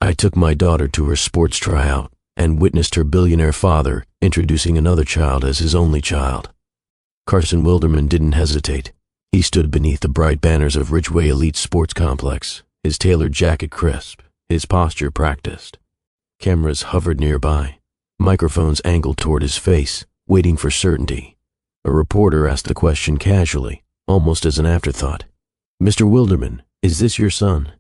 I took my daughter to her sports tryout and witnessed her billionaire father introducing another child as his only child. Carson Wilderman didn't hesitate. He stood beneath the bright banners of Ridgeway Elite Sports Complex, his tailored jacket crisp, his posture practiced. Cameras hovered nearby, microphones angled toward his face, waiting for certainty. A reporter asked the question casually, almost as an afterthought. "Mr. Wilderman, is this your son?"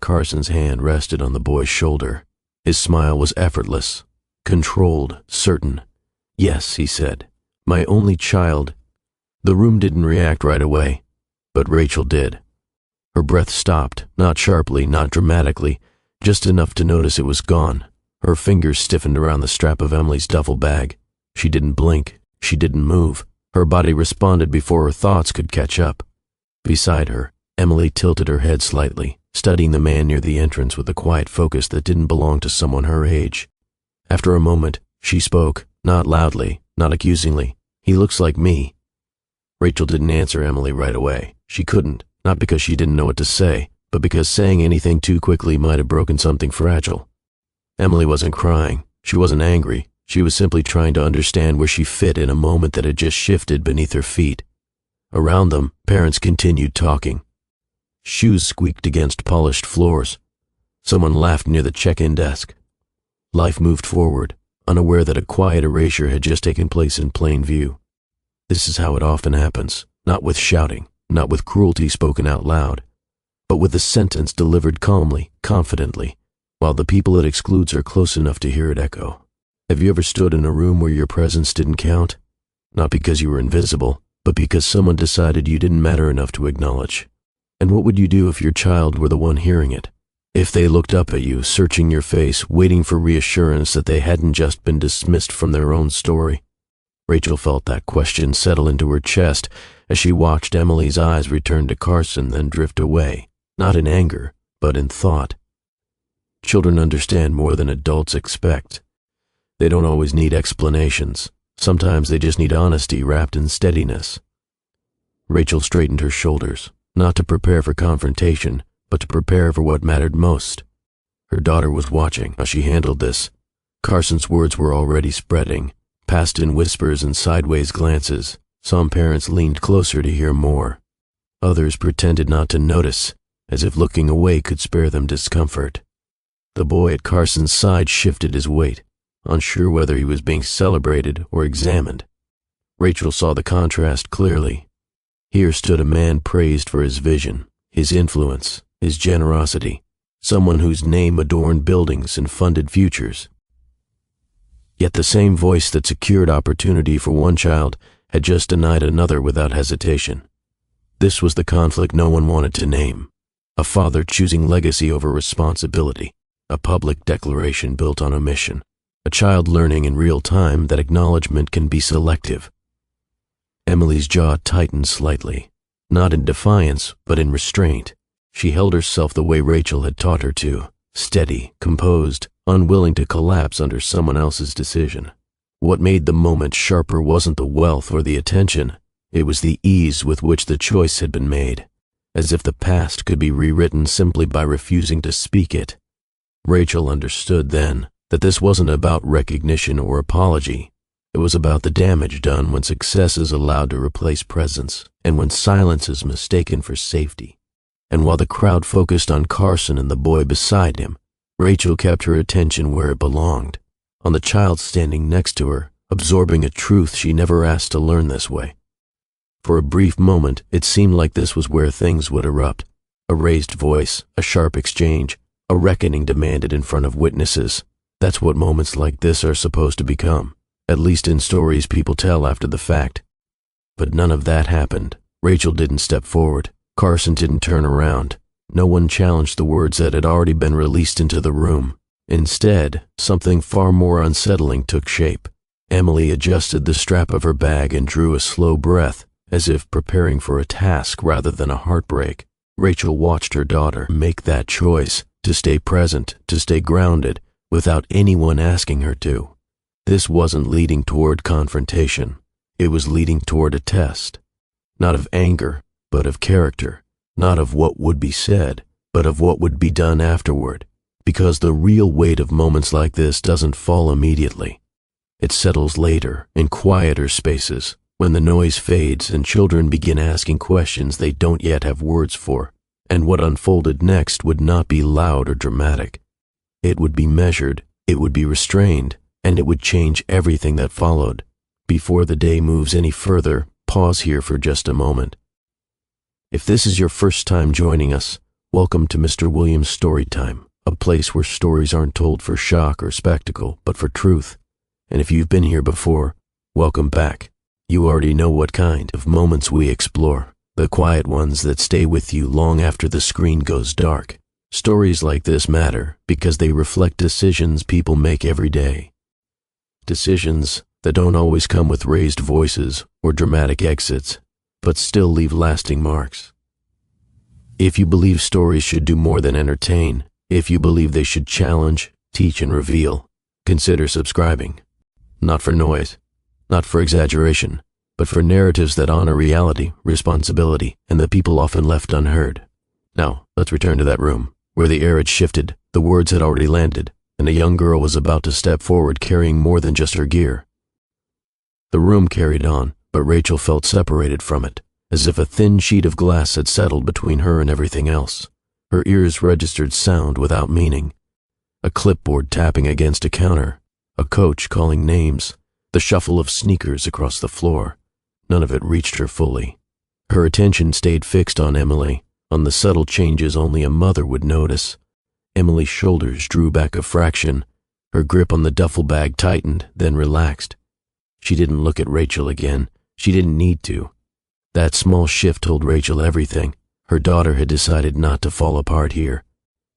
Carson's hand rested on the boy's shoulder. His smile was effortless, controlled, certain. "Yes," he said, "my only child." The room didn't react right away, but Rachel did. Her breath stopped, not sharply, not dramatically, just enough to notice it was gone. Her fingers stiffened around the strap of Emily's duffel bag. She didn't blink. She didn't move. Her body responded before her thoughts could catch up. Beside her, Emily tilted her head slightly, studying the man near the entrance with a quiet focus that didn't belong to someone her age. After a moment, she spoke, not loudly, not accusingly. "He looks like me." Rachel didn't answer Emily right away. She couldn't, not because she didn't know what to say, but because saying anything too quickly might have broken something fragile. Emily wasn't crying. She wasn't angry. She was simply trying to understand where she fit in a moment that had just shifted beneath her feet. Around them, parents continued talking. Shoes squeaked against polished floors. Someone laughed near the check-in desk. Life moved forward, unaware that a quiet erasure had just taken place in plain view. This is how it often happens, not with shouting, not with cruelty spoken out loud, but with a sentence delivered calmly, confidently, while the people it excludes are close enough to hear it echo. Have you ever stood in a room where your presence didn't count? Not because you were invisible, but because someone decided you didn't matter enough to acknowledge. And what would you do if your child were the one hearing it? If they looked up at you, searching your face, waiting for reassurance that they hadn't just been dismissed from their own story? Rachel felt that question settle into her chest as she watched Emily's eyes return to Carson, then drift away, not in anger, but in thought. Children understand more than adults expect. They don't always need explanations. Sometimes they just need honesty wrapped in steadiness. Rachel straightened her shoulders, not to prepare for confrontation, but to prepare for what mattered most. Her daughter was watching how she handled this. Carson's words were already spreading, passed in whispers and sideways glances. Some parents leaned closer to hear more. Others pretended not to notice, as if looking away could spare them discomfort. The boy at Carson's side shifted his weight, unsure whether he was being celebrated or examined. Rachel saw the contrast clearly. Here stood a man praised for his vision, his influence, his generosity, someone whose name adorned buildings and funded futures. Yet the same voice that secured opportunity for one child had just denied another without hesitation. This was the conflict no one wanted to name. A father choosing legacy over responsibility, a public declaration built on omission. A child learning in real time that acknowledgement can be selective. Emily's jaw tightened slightly, not in defiance, but in restraint. She held herself the way Rachel had taught her to, steady, composed, unwilling to collapse under someone else's decision. What made the moment sharper wasn't the wealth or the attention, it was the ease with which the choice had been made, as if the past could be rewritten simply by refusing to speak it. Rachel understood then that this wasn't about recognition or apology. It was about the damage done when success is allowed to replace presence, and when silence is mistaken for safety. And while the crowd focused on Carson and the boy beside him, Rachel kept her attention where it belonged, on the child standing next to her, absorbing a truth she never asked to learn this way. For a brief moment, it seemed like this was where things would erupt. A raised voice, a sharp exchange, a reckoning demanded in front of witnesses. That's what moments like this are supposed to become, at least in stories people tell after the fact. But none of that happened. Rachel didn't step forward. Carson didn't turn around. No one challenged the words that had already been released into the room. Instead, something far more unsettling took shape. Emily adjusted the strap of her bag and drew a slow breath, as if preparing for a task rather than a heartbreak. Rachel watched her daughter make that choice, to stay present, to stay grounded, without anyone asking her to. This wasn't leading toward confrontation. It was leading toward a test. Not of anger, but of character. Not of what would be said, but of what would be done afterward. because the real weight of moments like this doesn't fall immediately. It settles later, in quieter spaces, when the noise fades and children begin asking questions they don't yet have words for, and what unfolded next would not be loud or dramatic. It would be measured, it would be restrained, and it would change everything that followed. Before the day moves any further, pause here for just a moment. If this is your first time joining us, welcome to Mr. Williams' Storytime, a place where stories aren't told for shock or spectacle, but for truth. And if you've been here before, welcome back. You already know what kind of moments we explore, the quiet ones that stay with you long after the screen goes dark. Stories like this matter because they reflect decisions people make every day. Decisions that don't always come with raised voices or dramatic exits, but still leave lasting marks. If you believe stories should do more than entertain, if you believe they should challenge, teach, and reveal, consider subscribing. Not for noise, not for exaggeration, but for narratives that honor reality, responsibility, and the people often left unheard. Now, let's return to that room, where the air had shifted, the words had already landed, and a young girl was about to step forward carrying more than just her gear. The room carried on, but Rachel felt separated from it, as if a thin sheet of glass had settled between her and everything else. Her ears registered sound without meaning. A clipboard tapping against a counter, a coach calling names, the shuffle of sneakers across the floor. None of it reached her fully. Her attention stayed fixed on Emily, on the subtle changes only a mother would notice. Emily's shoulders drew back a fraction. Her grip on the duffel bag tightened, then relaxed. She didn't look at Rachel again. She didn't need to. That small shift told Rachel everything. Her daughter had decided not to fall apart here.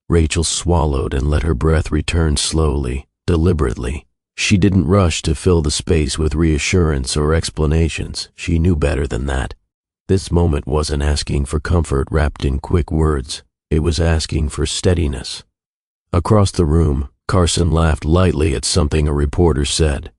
Rachel swallowed and let her breath return slowly, deliberately. She didn't rush to fill the space with reassurance or explanations. She knew better than that. This moment wasn't asking for comfort wrapped in quick words. It was asking for steadiness. Across the room, Carson laughed lightly at something a reporter said.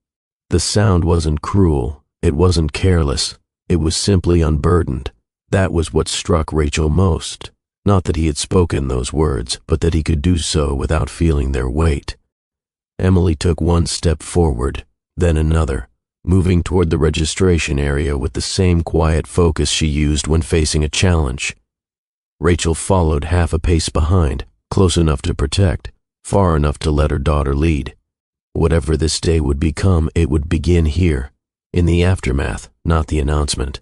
The sound wasn't cruel. It wasn't careless. It was simply unburdened. That was what struck Rachel most. Not that he had spoken those words, but that he could do so without feeling their weight. Emily took one step forward, then another, moving toward the registration area with the same quiet focus she used when facing a challenge. Rachel followed half a pace behind, close enough to protect, far enough to let her daughter lead. Whatever this day would become, it would begin here, in the aftermath, not the announcement.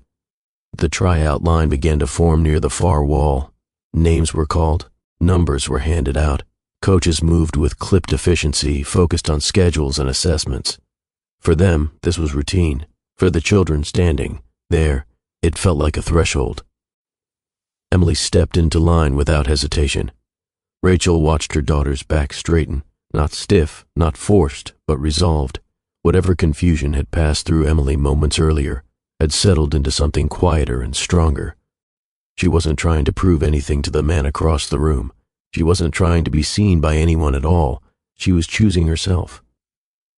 The tryout line began to form near the far wall. Names were called, numbers were handed out. Coaches moved with clipped efficiency, focused on schedules and assessments. For them, this was routine. For the children standing there, it felt like a threshold. Emily stepped into line without hesitation. Rachel watched her daughter's back straighten, not stiff, not forced, but resolved. Whatever confusion had passed through Emily moments earlier had settled into something quieter and stronger. She wasn't trying to prove anything to the man across the room. She wasn't trying to be seen by anyone at all. She was choosing herself.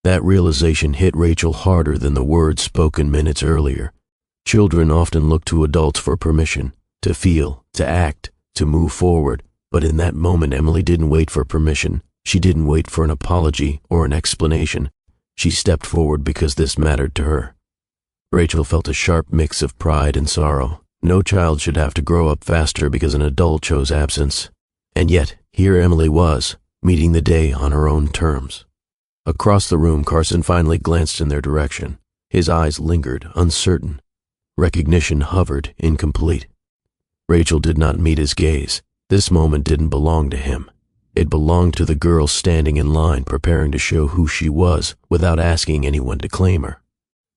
That realization hit Rachel harder than the words spoken minutes earlier. Children often look to adults for permission, to feel, to act, to move forward. But in that moment, Emily didn't wait for permission. She didn't wait for an apology or an explanation. She stepped forward because this mattered to her. Rachel felt a sharp mix of pride and sorrow. No child should have to grow up faster because an adult chose absence. And yet, here Emily was, meeting the day on her own terms. Across the room, Carson finally glanced in their direction. His eyes lingered, uncertain. Recognition hovered, incomplete. Rachel did not meet his gaze. This moment didn't belong to him. It belonged to the girl standing in line, preparing to show who she was without asking anyone to claim her.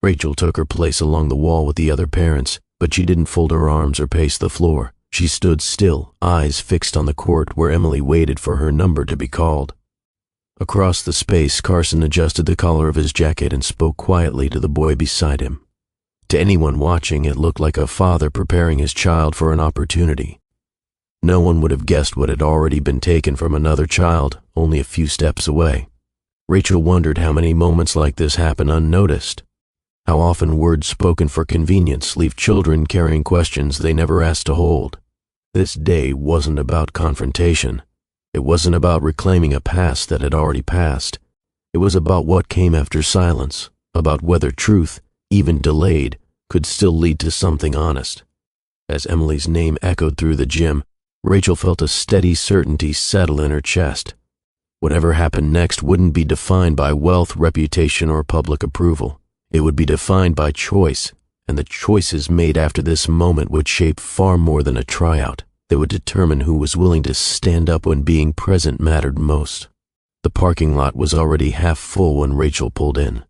Rachel took her place along the wall with the other parents, but she didn't fold her arms or pace the floor. She stood still, eyes fixed on the court where Emily waited for her number to be called. Across the space, Carson adjusted the collar of his jacket and spoke quietly to the boy beside him. To anyone watching, it looked like a father preparing his child for an opportunity. No one would have guessed what had already been taken from another child, only a few steps away. Rachel wondered how many moments like this happen unnoticed. How often words spoken for convenience leave children carrying questions they never asked to hold. This day wasn't about confrontation. It wasn't about reclaiming a past that had already passed. It was about what came after silence, about whether truth, even delayed, could still lead to something honest. As Emily's name echoed through the gym, Rachel felt a steady certainty settle in her chest. Whatever happened next wouldn't be defined by wealth, reputation, or public approval. It would be defined by choice, and the choices made after this moment would shape far more than a tryout. They would determine who was willing to stand up when being present mattered most. The parking lot was already half full when Rachel pulled in.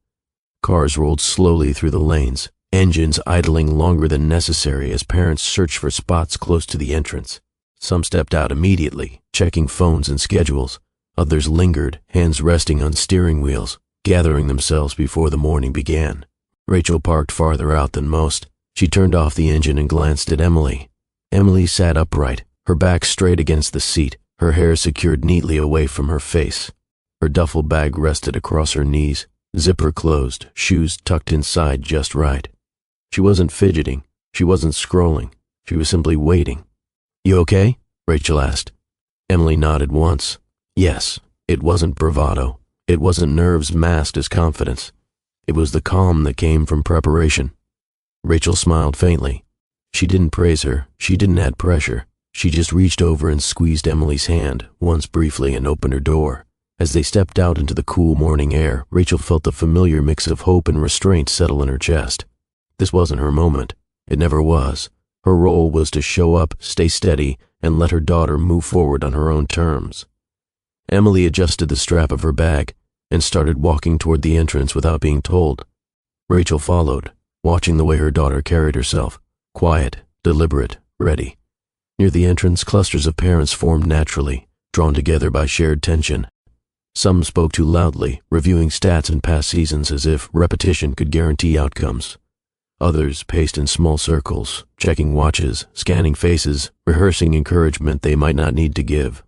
Cars rolled slowly through the lanes, engines idling longer than necessary as parents searched for spots close to the entrance. Some stepped out immediately, checking phones and schedules. Others lingered, hands resting on steering wheels, gathering themselves before the morning began. Rachel parked farther out than most. She turned off the engine and glanced at Emily. Emily sat upright, her back straight against the seat, her hair secured neatly away from her face. Her duffel bag rested across her knees, zipper closed, shoes tucked inside just right. She wasn't fidgeting, she wasn't scrolling, she was simply waiting. "You okay?" Rachel asked. Emily nodded once. Yes, it wasn't bravado. It wasn't nerves masked as confidence. It was the calm that came from preparation. Rachel smiled faintly. She didn't praise her, she didn't add pressure. She just reached over and squeezed Emily's hand, once briefly, and opened her door. As they stepped out into the cool morning air, Rachel felt the familiar mix of hope and restraint settle in her chest. This wasn't her moment. It never was. Her role was to show up, stay steady, and let her daughter move forward on her own terms. Emily adjusted the strap of her bag and started walking toward the entrance without being told. Rachel followed, watching the way her daughter carried herself, quiet, deliberate, ready. Near the entrance, clusters of parents formed naturally, drawn together by shared tension. Some spoke too loudly, reviewing stats in past seasons as if repetition could guarantee outcomes. Others paced in small circles, checking watches, scanning faces, rehearsing encouragement they might not need to give.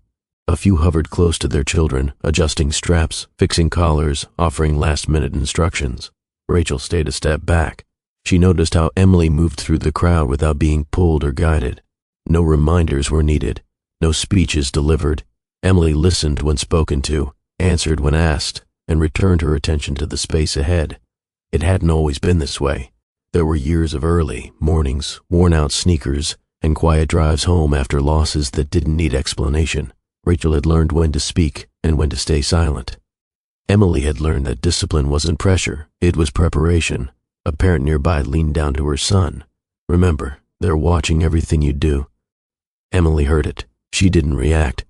A few hovered close to their children, adjusting straps, fixing collars, offering last-minute instructions. Rachel stayed a step back. She noticed how Emily moved through the crowd without being pulled or guided. No reminders were needed, no speeches delivered. Emily listened when spoken to, answered when asked, and returned her attention to the space ahead. It hadn't always been this way. There were years of early mornings, worn-out sneakers, and quiet drives home after losses that didn't need explanation. Rachel had learned when to speak and when to stay silent. Emily had learned that discipline wasn't pressure, it was preparation. A parent nearby leaned down to her son. "Remember, they're watching everything you do." Emily heard it. She didn't react.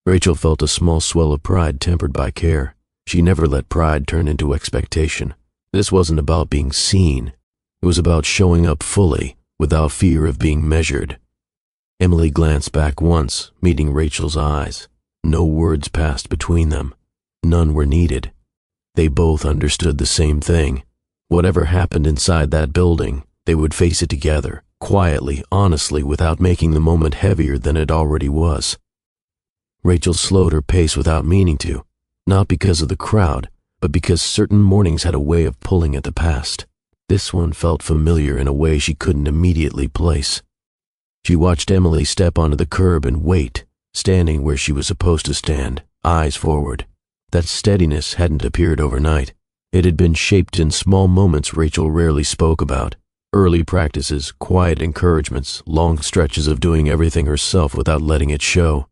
Rachel felt a small swell of pride tempered by care. She never let pride turn into expectation. This wasn't about being seen. It was about showing up fully, without fear of being measured. Emily glanced back once, meeting Rachel's eyes. No words passed between them. None were needed. They both understood the same thing. Whatever happened inside that building, they would face it together, quietly, honestly, without making the moment heavier than it already was. Rachel slowed her pace without meaning to, not because of the crowd, but because certain mornings had a way of pulling at the past. This one felt familiar in a way she couldn't immediately place. She watched Emily step onto the curb and wait, standing where she was supposed to stand, eyes forward. That steadiness hadn't appeared overnight. It had been shaped in small moments Rachel rarely spoke about. Early practices, quiet encouragements, long stretches of doing everything herself without letting it show.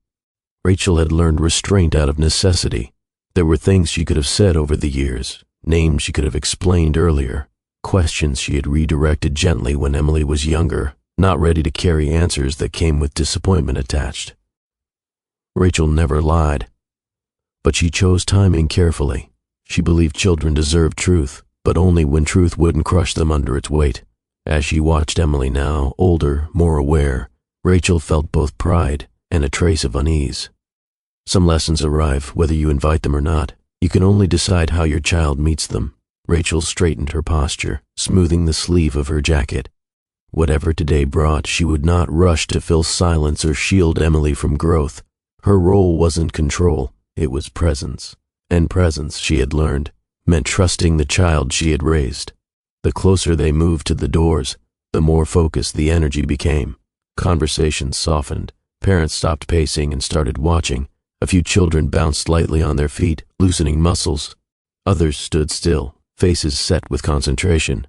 Rachel had learned restraint out of necessity. There were things she could have said over the years, names she could have explained earlier, questions she had redirected gently when Emily was younger, not ready to carry answers that came with disappointment attached. Rachel never lied, but she chose timing carefully. She believed children deserved truth, but only when truth wouldn't crush them under its weight. As she watched Emily now, older, more aware, Rachel felt both pride and a trace of unease. Some lessons arrive whether you invite them or not. You can only decide how your child meets them. Rachel straightened her posture, smoothing the sleeve of her jacket. Whatever today brought, she would not rush to fill silence or shield Emily from growth. Her role wasn't control, it was presence. And presence, she had learned, meant trusting the child she had raised. The closer they moved to the doors, the more focused the energy became. Conversations softened. Parents stopped pacing and started watching, A few children bounced lightly on their feet, loosening muscles. Others stood still, faces set with concentration.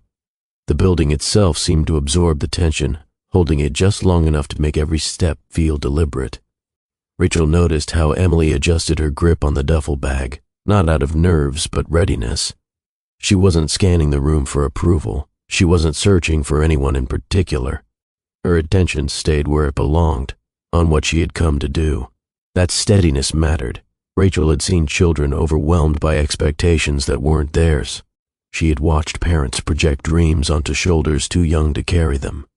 The building itself seemed to absorb the tension, holding it just long enough to make every step feel deliberate. Rachel noticed how Emily adjusted her grip on the duffel bag, not out of nerves but readiness. She wasn't scanning the room for approval. She wasn't searching for anyone in particular. Her attention stayed where it belonged, on what she had come to do. That steadiness mattered. Rachel had seen children overwhelmed by expectations that weren't theirs. She had watched parents project dreams onto shoulders too young to carry them.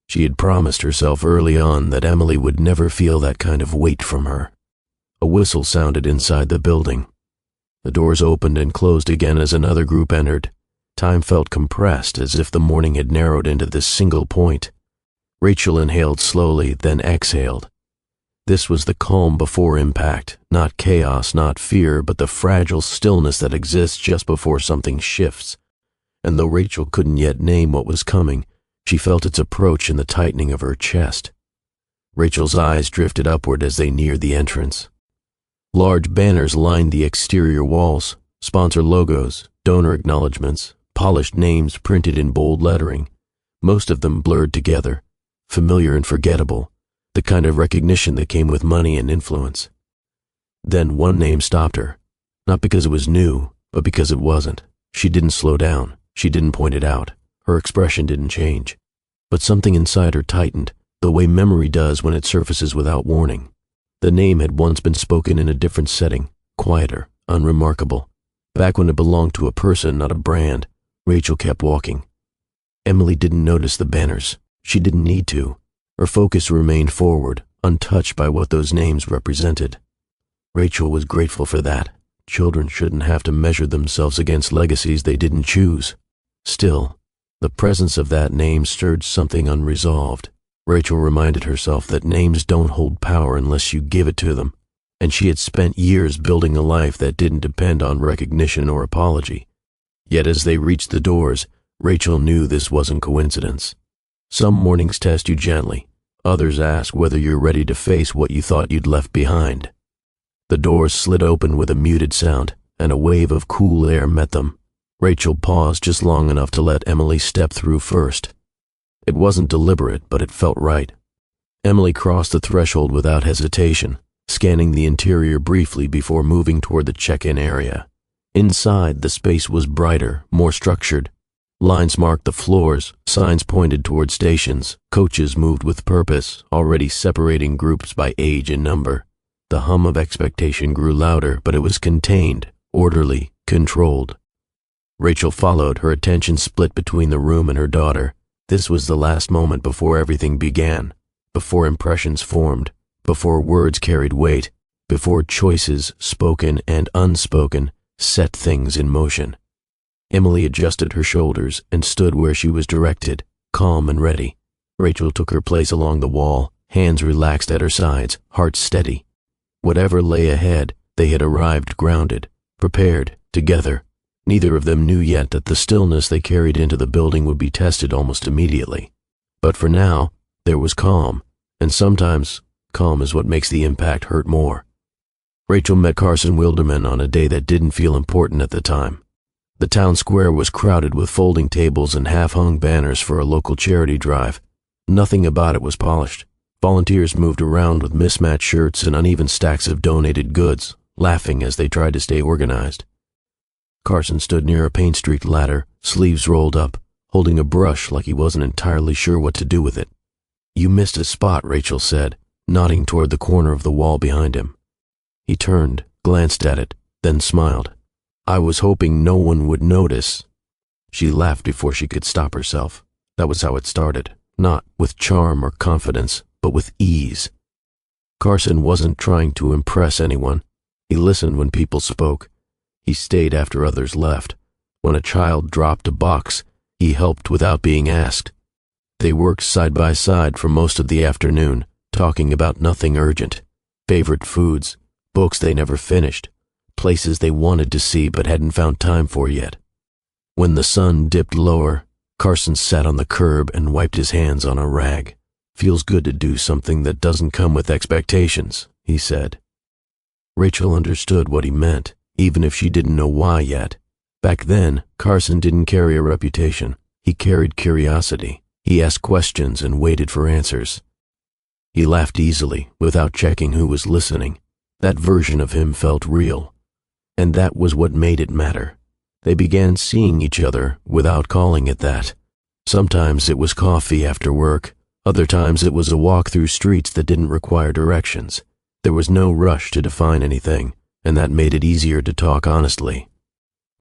She had promised herself early on that Emily would never feel that kind of weight from her. A whistle sounded inside the building. The doors opened and closed again as another group entered. Time felt compressed, as if the morning had narrowed into this single point. Rachel inhaled slowly, then exhaled. This was the calm before impact, not chaos, not fear, but the fragile stillness that exists just before something shifts. And though Rachel couldn't yet name what was coming, she felt its approach in the tightening of her chest. Rachel's eyes drifted upward as they neared the entrance. Large banners lined the exterior walls, sponsor logos, donor acknowledgments, polished names printed in bold lettering, most of them blurred together, familiar and forgettable, the kind of recognition that came with money and influence. Then one name stopped her, not because it was new, but because it wasn't. She didn't slow down. She didn't point it out. Her expression didn't change. But something inside her tightened, the way memory does when it surfaces without warning. The name had once been spoken in a different setting, quieter, unremarkable. Back when it belonged to a person, not a brand. Rachel kept walking. Emily didn't notice the banners. She didn't need to. Her focus remained forward, untouched by what those names represented. Rachel was grateful for that. Children shouldn't have to measure themselves against legacies they didn't choose. Still, the presence of that name stirred something unresolved. Rachel reminded herself that names don't hold power unless you give it to them, and she had spent years building a life that didn't depend on recognition or apology. Yet as they reached the doors, Rachel knew this wasn't coincidence. Some mornings test you gently. Others ask whether you're ready to face what you thought you'd left behind. The doors slid open with a muted sound, and a wave of cool air met them. Rachel paused just long enough to let Emily step through first. It wasn't deliberate, but it felt right. Emily crossed the threshold without hesitation, scanning the interior briefly before moving toward the check-in area. Inside, the space was brighter, more structured. Lines marked the floors, signs pointed toward stations, coaches moved with purpose, already separating groups by age and number. The hum of expectation grew louder, but it was contained, orderly, controlled. Rachel followed, her attention split between the room and her daughter. This was the last moment before everything began, before impressions formed, before words carried weight, before choices, spoken and unspoken, set things in motion. Emily adjusted her shoulders and stood where she was directed, calm and ready. Rachel took her place along the wall, hands relaxed at her sides, heart steady. Whatever lay ahead, they had arrived grounded, prepared, together. Neither of them knew yet that the stillness they carried into the building would be tested almost immediately. But for now, there was calm, and sometimes calm is what makes the impact hurt more. Rachel met Carson Wilderman on a day that didn't feel important at the time. The town square was crowded with folding tables and half-hung banners for a local charity drive. Nothing about it was polished. Volunteers moved around with mismatched shirts and uneven stacks of donated goods, laughing as they tried to stay organized. Carson stood near a paint-streaked ladder, sleeves rolled up, holding a brush like he wasn't entirely sure what to do with it. "You missed a spot," Rachel said, nodding toward the corner of the wall behind him. He turned, glanced at it, then smiled. "I was hoping no one would notice." She laughed before she could stop herself. That was how it started, not with charm or confidence, but with ease. Carson wasn't trying to impress anyone. He listened when people spoke. He stayed after others left. When a child dropped a box, he helped without being asked. They worked side by side for most of the afternoon, talking about nothing urgent. Favorite foods, books they never finished, places they wanted to see but hadn't found time for yet. When the sun dipped lower, Carson sat on the curb and wiped his hands on a rag. "Feels good to do something that doesn't come with expectations," he said. Rachel understood what he meant, even if she didn't know why yet. Back then, Carson didn't carry a reputation. He carried curiosity. He asked questions and waited for answers. He laughed easily, without checking who was listening. That version of him felt real. And that was what made it matter. They began seeing each other without calling it that. Sometimes it was coffee after work. Other times it was a walk through streets that didn't require directions. There was no rush to define anything, and that made it easier to talk honestly.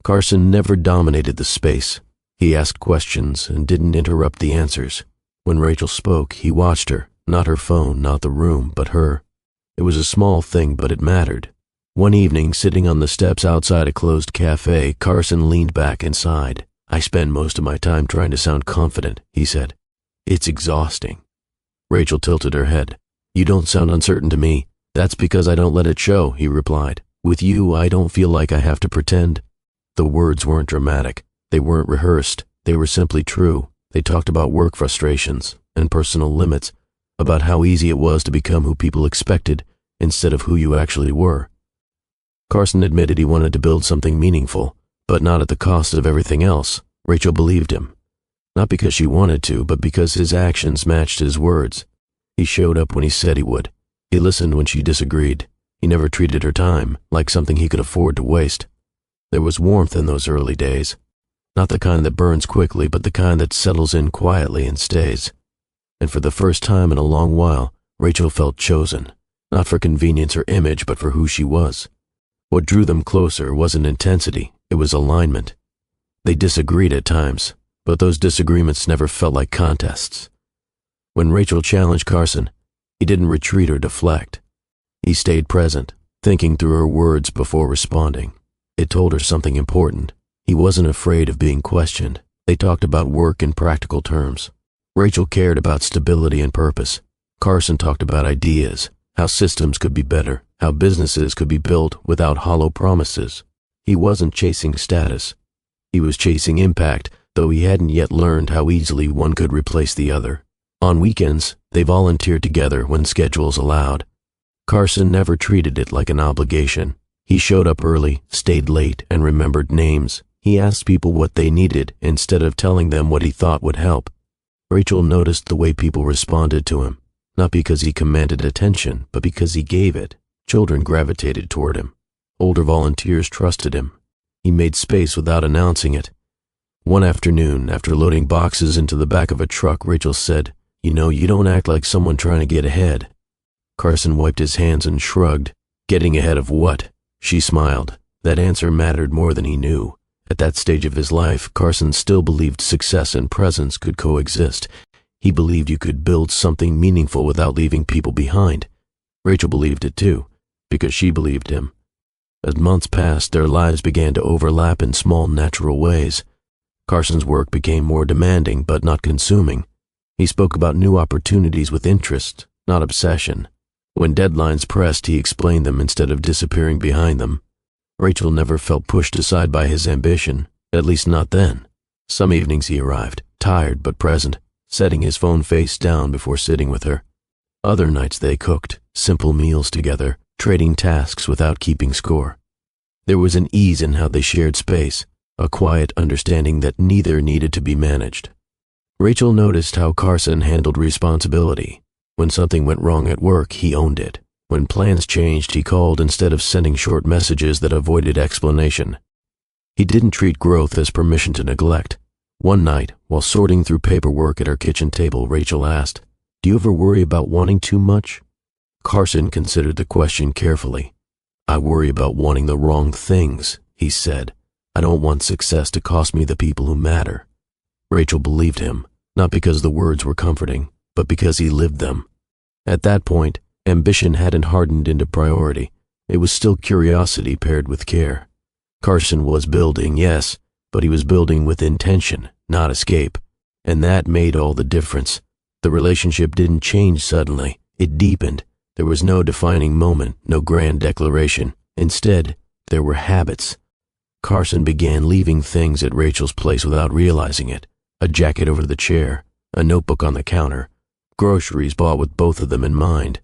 Carson never dominated the space. He asked questions and didn't interrupt the answers. When Rachel spoke, he watched her, not her phone, not the room, but her. It was a small thing, but it mattered. One evening, sitting on the steps outside a closed cafe, Carson leaned back and sighed. "I spend most of my time trying to sound confident," he said. "It's exhausting." Rachel tilted her head. "You don't sound uncertain to me." "That's because I don't let it show," he replied. "With you, I don't feel like I have to pretend." The words weren't dramatic. They weren't rehearsed. They were simply true. They talked about work frustrations and personal limits, about how easy it was to become who people expected instead of who you actually were. Carson admitted he wanted to build something meaningful, but not at the cost of everything else. Rachel believed him. Not because she wanted to, but because his actions matched his words. He showed up when he said he would. He listened when she disagreed. He never treated her time like something he could afford to waste. There was warmth in those early days. Not the kind that burns quickly, but the kind that settles in quietly and stays. And for the first time in a long while, Rachel felt chosen, not for convenience or image, but for who she was. What drew them closer wasn't intensity, it was alignment. They disagreed at times, but those disagreements never felt like contests. When Rachel challenged Carson, he didn't retreat or deflect. He stayed present, thinking through her words before responding. It told her something important. He wasn't afraid of being questioned. They talked about work in practical terms. Rachel cared about stability and purpose. Carson talked about ideas, how systems could be better, how businesses could be built without hollow promises. He wasn't chasing status. He was chasing impact, though he hadn't yet learned how easily one could replace the other. On weekends, they volunteered together when schedules allowed. Carson never treated it like an obligation. He showed up early, stayed late, and remembered names. He asked people what they needed instead of telling them what he thought would help. Rachel noticed the way people responded to him, not because he commanded attention, but because he gave it. Children gravitated toward him. Older volunteers trusted him. He made space without announcing it. One afternoon, after loading boxes into the back of a truck, Rachel said, "You know, you don't act like someone trying to get ahead." Carson wiped his hands and shrugged. "Getting ahead of what?" She smiled. That answer mattered more than he knew. At that stage of his life, Carson still believed success and presence could coexist. He believed you could build something meaningful without leaving people behind. Rachel believed it too, because she believed him. As months passed, their lives began to overlap in small, natural ways. Carson's work became more demanding, but not consuming. He spoke about new opportunities with interest, not obsession. When deadlines pressed, he explained them instead of disappearing behind them. Rachel never felt pushed aside by his ambition, at least not then. Some evenings he arrived, tired but present, setting his phone face down before sitting with her. Other nights they cooked, simple meals together, trading tasks without keeping score. There was an ease in how they shared space, a quiet understanding that neither needed to be managed. Rachel noticed how Carson handled responsibility. When something went wrong at work, he owned it. When plans changed, he called instead of sending short messages that avoided explanation. He didn't treat growth as permission to neglect. One night, while sorting through paperwork at her kitchen table, Rachel asked, "Do you ever worry about wanting too much?" Carson considered the question carefully. "I worry about wanting the wrong things," he said. "I don't want success to cost me the people who matter." Rachel believed him, not because the words were comforting, but because he lived them. At that point, ambition hadn't hardened into priority. It was still curiosity paired with care. Carson was building, yes, but he was building with intention, not escape. And that made all the difference. The relationship didn't change suddenly. It deepened. There was no defining moment, no grand declaration. Instead, there were habits. Carson began leaving things at Rachel's place without realizing it. A jacket over the chair, a notebook on the counter, groceries bought with both of them in mind.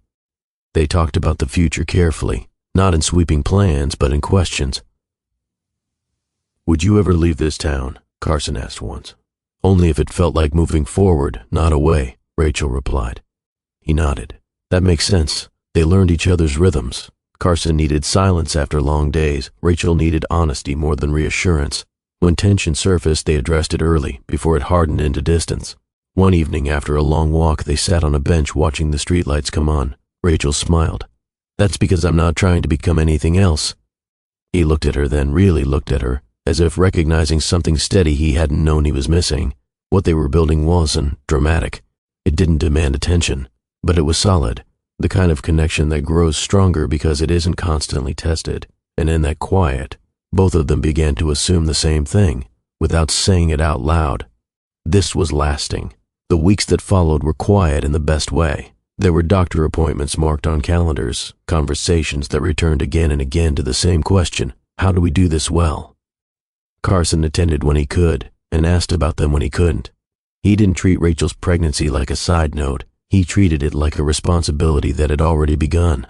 They talked about the future carefully, not in sweeping plans, but in questions. "Would you ever leave this town?" Carson asked once. "Only if it felt like moving forward, not away," Rachel replied. He nodded. That makes sense. They learned each other's rhythms. Carson needed silence after long days. Rachel needed honesty more than reassurance. When tension surfaced, they addressed it early, before it hardened into distance. One evening, after a long walk, they sat on a bench watching the streetlights come on. Rachel smiled. "That's because I'm not trying to become anything else." He looked at her, then really looked at her, as if recognizing something steady he hadn't known he was missing. What they were building wasn't dramatic. It didn't demand attention, but it was solid, the kind of connection that grows stronger because it isn't constantly tested. And in that quiet, both of them began to assume the same thing, without saying it out loud. This was lasting. The weeks that followed were quiet in the best way. There were doctor appointments marked on calendars, conversations that returned again and again to the same question: how do we do this well? Carson attended when he could, and asked about them when he couldn't. He didn't treat Rachel's pregnancy like a side note. He treated it like a responsibility that had already begun.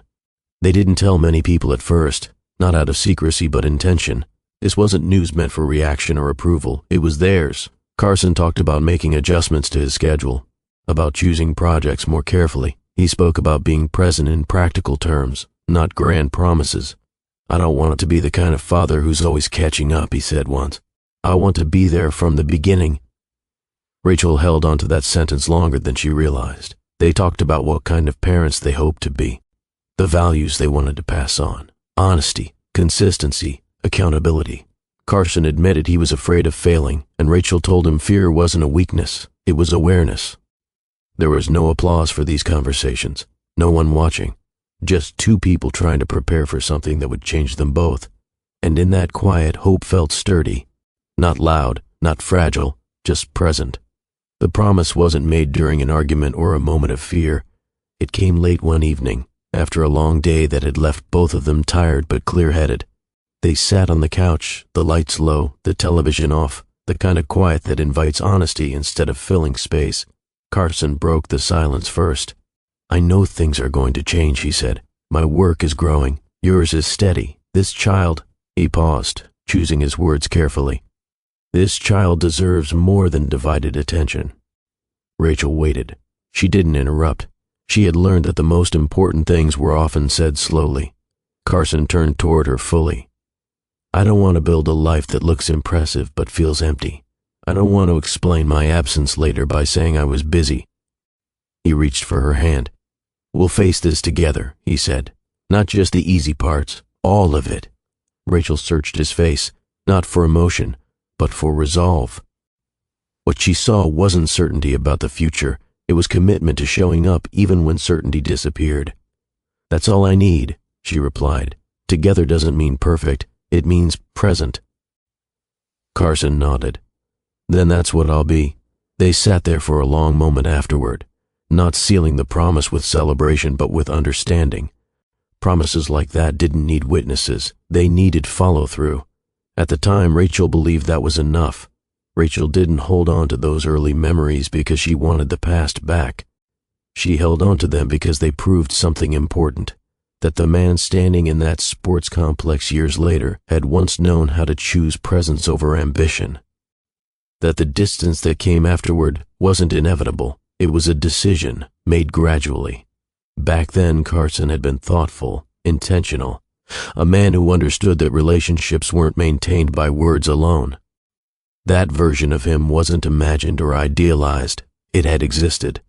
They didn't tell many people at first, not out of secrecy but intention. This wasn't news meant for reaction or approval. It was theirs. Carson talked about making adjustments to his schedule, about choosing projects more carefully. He spoke about being present in practical terms, not grand promises. "I don't want it to be the kind of father who's always catching up," he said once. "I want to be there from the beginning." Rachel held on to that sentence longer than she realized. They talked about what kind of parents they hoped to be, the values they wanted to pass on: honesty, consistency, accountability. Carson admitted he was afraid of failing, and Rachel told him fear wasn't a weakness, it was awareness. There was no applause for these conversations, no one watching, just two people trying to prepare for something that would change them both. And in that quiet, hope felt sturdy, not loud, not fragile, just present. The promise wasn't made during an argument or a moment of fear. It came late one evening, after a long day that had left both of them tired but clear-headed. They sat on the couch, the lights low, the television off, the kind of quiet that invites honesty instead of filling space. Carson broke the silence first. "I know things are going to change," he said. "My work is growing. Yours is steady. This child—" He paused, choosing his words carefully. "This child deserves more than divided attention." Rachel waited. She didn't interrupt. She had learned that the most important things were often said slowly. Carson turned toward her fully. "I don't want to build a life that looks impressive but feels empty. I don't want to explain my absence later by saying I was busy." He reached for her hand. "We'll face this together," he said. "Not just the easy parts, all of it." Rachel searched his face, not for emotion, but for resolve. What she saw wasn't certainty about the future. It was commitment to showing up even when certainty disappeared. "That's all I need," she replied. "Together doesn't mean perfect. It means present." Carson nodded. "Then that's what I'll be." They sat there for a long moment afterward, not sealing the promise with celebration but with understanding. Promises like that didn't need witnesses. They needed follow-through. At the time, Rachel believed that was enough. Rachel didn't hold on to those early memories because she wanted the past back. She held on to them because they proved something important, that the man standing in that sports complex years later had once known how to choose presence over ambition. That the distance that came afterward wasn't inevitable. It was a decision made gradually. Back then, Carson had been thoughtful, intentional, a man who understood that relationships weren't maintained by words alone. That version of him wasn't imagined or idealized. It had existed.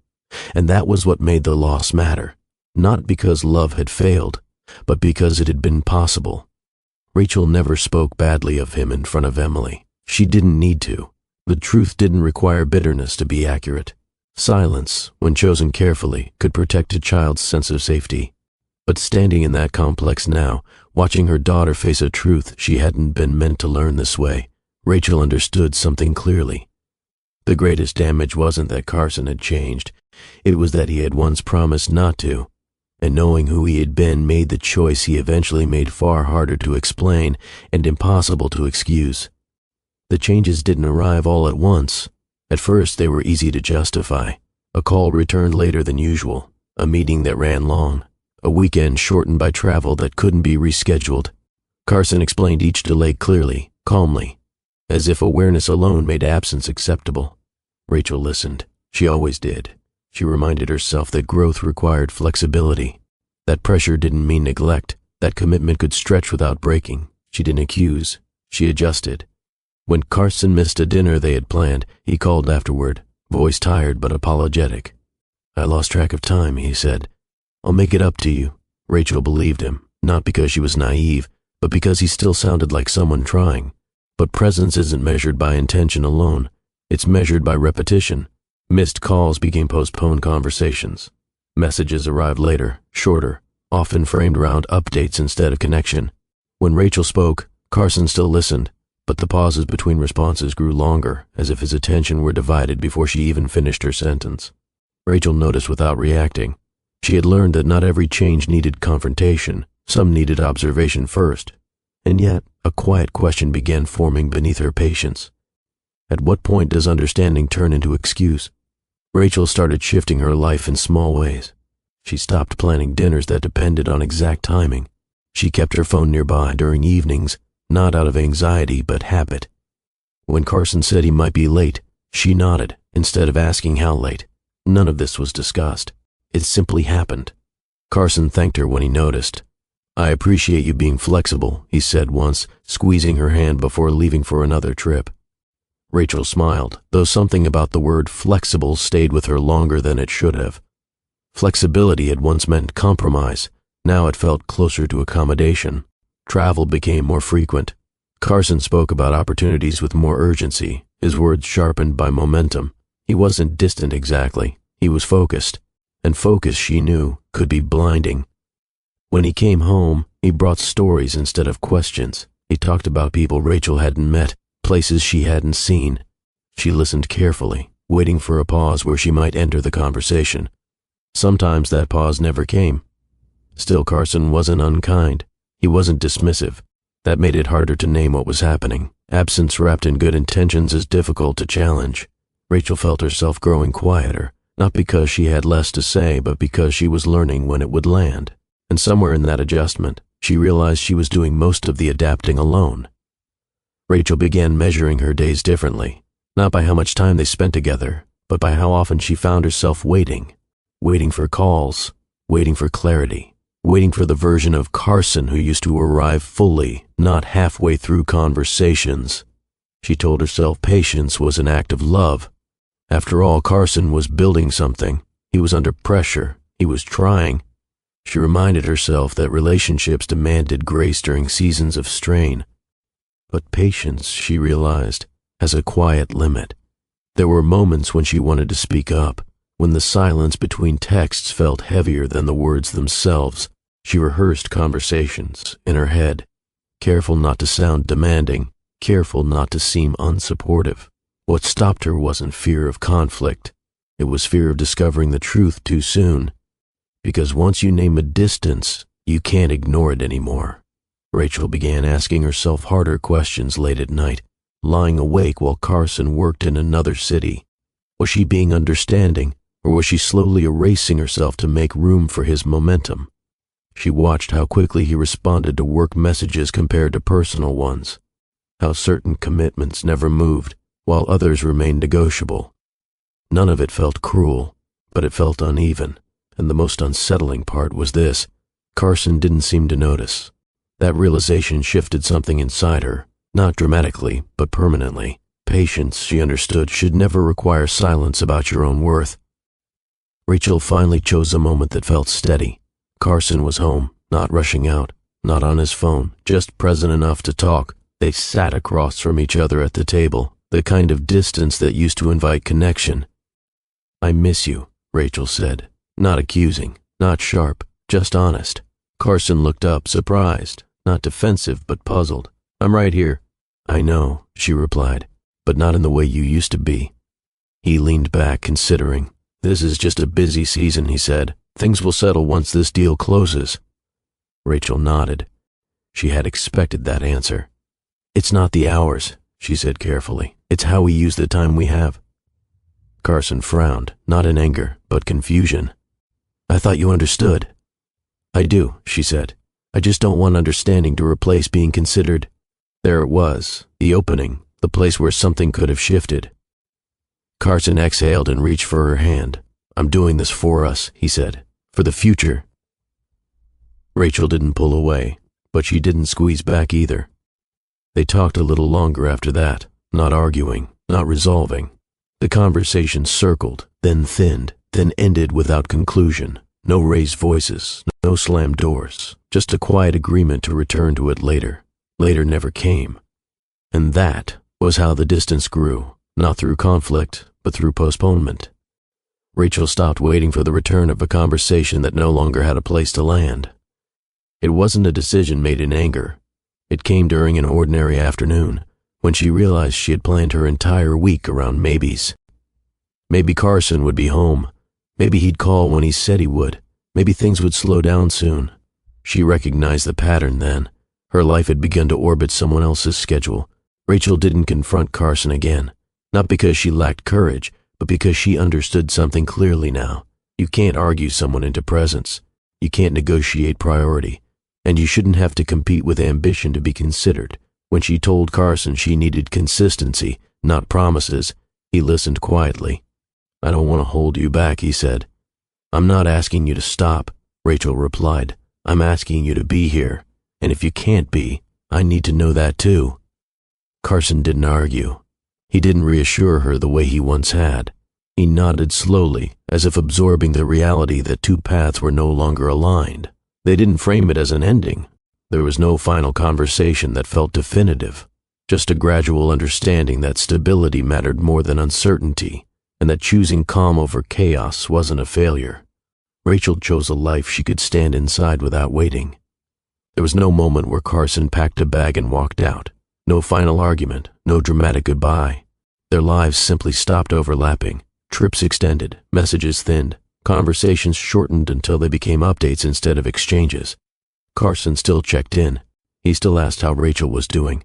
And that was what made the loss matter. Not because love had failed, but because it had been possible. Rachel never spoke badly of him in front of Emily. She didn't need to. The truth didn't require bitterness to be accurate. Silence, when chosen carefully, could protect a child's sense of safety. But standing in that complex now, watching her daughter face a truth she hadn't been meant to learn this way, Rachel understood something clearly. The greatest damage wasn't that Carson had changed. It was that he had once promised not to, and knowing who he had been made the choice he eventually made far harder to explain and impossible to excuse. The changes didn't arrive all at once. At first, they were easy to justify. A call returned later than usual, a meeting that ran long, a weekend shortened by travel that couldn't be rescheduled. Carson explained each delay clearly, calmly, as if awareness alone made absence acceptable. Rachel listened. She always did. She reminded herself that growth required flexibility, that pressure didn't mean neglect, that commitment could stretch without breaking. She didn't accuse. She adjusted. When Carson missed a dinner they had planned, he called afterward, voice tired but apologetic. "I lost track of time," he said. "I'll make it up to you." Rachel believed him, not because she was naive, but because he still sounded like someone trying. But presence isn't measured by intention alone. It's measured by repetition. Missed calls became postponed conversations. Messages arrived later, shorter, often framed around updates instead of connection. When Rachel spoke, Carson still listened, but the pauses between responses grew longer, as if his attention were divided before she even finished her sentence. Rachel noticed without reacting. She had learned that not every change needed confrontation. Some needed observation first. And yet, a quiet question began forming beneath her patience. At what point does understanding turn into excuse? Rachel started shifting her life in small ways. She stopped planning dinners that depended on exact timing. She kept her phone nearby during evenings, not out of anxiety but habit. When Carson said he might be late, she nodded instead of asking how late. None of this was discussed. It simply happened. Carson thanked her when he noticed. "I appreciate you being flexible," he said once, squeezing her hand before leaving for another trip. Rachel smiled, though something about the word flexible stayed with her longer than it should have. Flexibility had once meant compromise. Now it felt closer to accommodation. Travel became more frequent. Carson spoke about opportunities with more urgency, his words sharpened by momentum. He wasn't distant exactly. He was focused. And focus, she knew, could be blinding. When he came home, he brought stories instead of questions. He talked about people Rachel hadn't met, places she hadn't seen. She listened carefully, waiting for a pause where she might enter the conversation. Sometimes that pause never came. Still, Carson wasn't unkind. He wasn't dismissive. That made it harder to name what was happening. Absence wrapped in good intentions is difficult to challenge. Rachel felt herself growing quieter, not because she had less to say, but because she was learning when it would land. And somewhere in that adjustment, she realized she was doing most of the adapting alone. Rachel began measuring her days differently, not by how much time they spent together, but by how often she found herself waiting for calls, waiting for clarity, waiting for the version of Carson who used to arrive fully, not halfway through conversations. She told herself patience was an act of love. After all, Carson was building something. He was under pressure. He was trying. She reminded herself that relationships demanded grace during seasons of strain. But patience, she realized, has a quiet limit. There were moments when she wanted to speak up, when the silence between texts felt heavier than the words themselves. She rehearsed conversations in her head, careful not to sound demanding, careful not to seem unsupportive. What stopped her wasn't fear of conflict. It was fear of discovering the truth too soon. Because once you name a distance, you can't ignore it anymore. Rachel began asking herself harder questions late at night, lying awake while Carson worked in another city. Was she being understanding, or was she slowly erasing herself to make room for his momentum? She watched how quickly he responded to work messages compared to personal ones, how certain commitments never moved, while others remained negotiable. None of it felt cruel, but it felt uneven, and the most unsettling part was this: Carson didn't seem to notice. That realization shifted something inside her, not dramatically, but permanently. Patience, she understood, should never require silence about your own worth. Rachel finally chose a moment that felt steady. Carson was home, not rushing out, not on his phone, just present enough to talk. They sat across from each other at the table, the kind of distance that used to invite connection. "I miss you," Rachel said, not accusing, not sharp, just honest. Carson looked up, surprised, not defensive but puzzled. "I'm right here." "I know," she replied, "but not in the way you used to be." He leaned back, considering. "This is just a busy season," he said. "Things will settle once this deal closes." Rachel nodded. She had expected that answer. "It's not the hours," she said carefully. "It's how we use the time we have." Carson frowned, not in anger, but confusion. "I thought you understood." "I do," she said. "I just don't want understanding to replace being considered." There it was, the opening, the place where something could have shifted. Carson exhaled and reached for her hand. "I'm doing this for us," he said. "For the future." Rachel didn't pull away, but she didn't squeeze back either. They talked a little longer after that, not arguing, not resolving. The conversation circled, then thinned, then ended without conclusion. No raised voices, no slammed doors, just a quiet agreement to return to it later. Later never came. And that was how the distance grew, not through conflict, but through postponement. Rachel stopped waiting for the return of a conversation that no longer had a place to land. It wasn't a decision made in anger. It came during an ordinary afternoon, when she realized she had planned her entire week around maybes. Maybe Carson would be home. Maybe he'd call when he said he would. Maybe things would slow down soon. She recognized the pattern then. Her life had begun to orbit someone else's schedule. Rachel didn't confront Carson again, not because she lacked courage, but because she understood something clearly now. You can't argue someone into presence. You can't negotiate priority. And you shouldn't have to compete with ambition to be considered. When she told Carson she needed consistency, not promises, he listened quietly. "I don't want to hold you back," he said. "I'm not asking you to stop," Rachel replied. "I'm asking you to be here. And if you can't be, I need to know that too." Carson didn't argue. He didn't reassure her the way he once had. He nodded slowly, as if absorbing the reality that two paths were no longer aligned. They didn't frame it as an ending. There was no final conversation that felt definitive, just a gradual understanding that stability mattered more than uncertainty, and that choosing calm over chaos wasn't a failure. Rachel chose a life she could stand inside without waiting. There was no moment where Carson packed a bag and walked out. No final argument, no dramatic goodbye. Their lives simply stopped overlapping. Trips extended, messages thinned, conversations shortened until they became updates instead of exchanges. Carson still checked in. He still asked how Rachel was doing.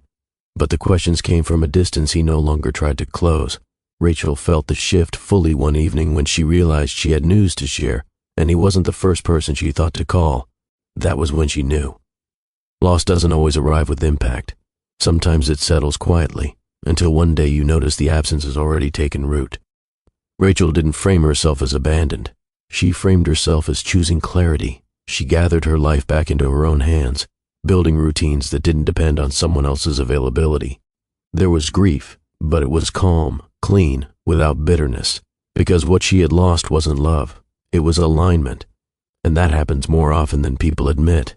But the questions came from a distance he no longer tried to close. Rachel felt the shift fully one evening when she realized she had news to share, and he wasn't the first person she thought to call. That was when she knew. Loss doesn't always arrive with impact. Sometimes it settles quietly, until one day you notice the absence has already taken root. Rachel didn't frame herself as abandoned. She framed herself as choosing clarity. She gathered her life back into her own hands, building routines that didn't depend on someone else's availability. There was grief, but it was calm, clean, without bitterness, because what she had lost wasn't love. It was alignment, and that happens more often than people admit.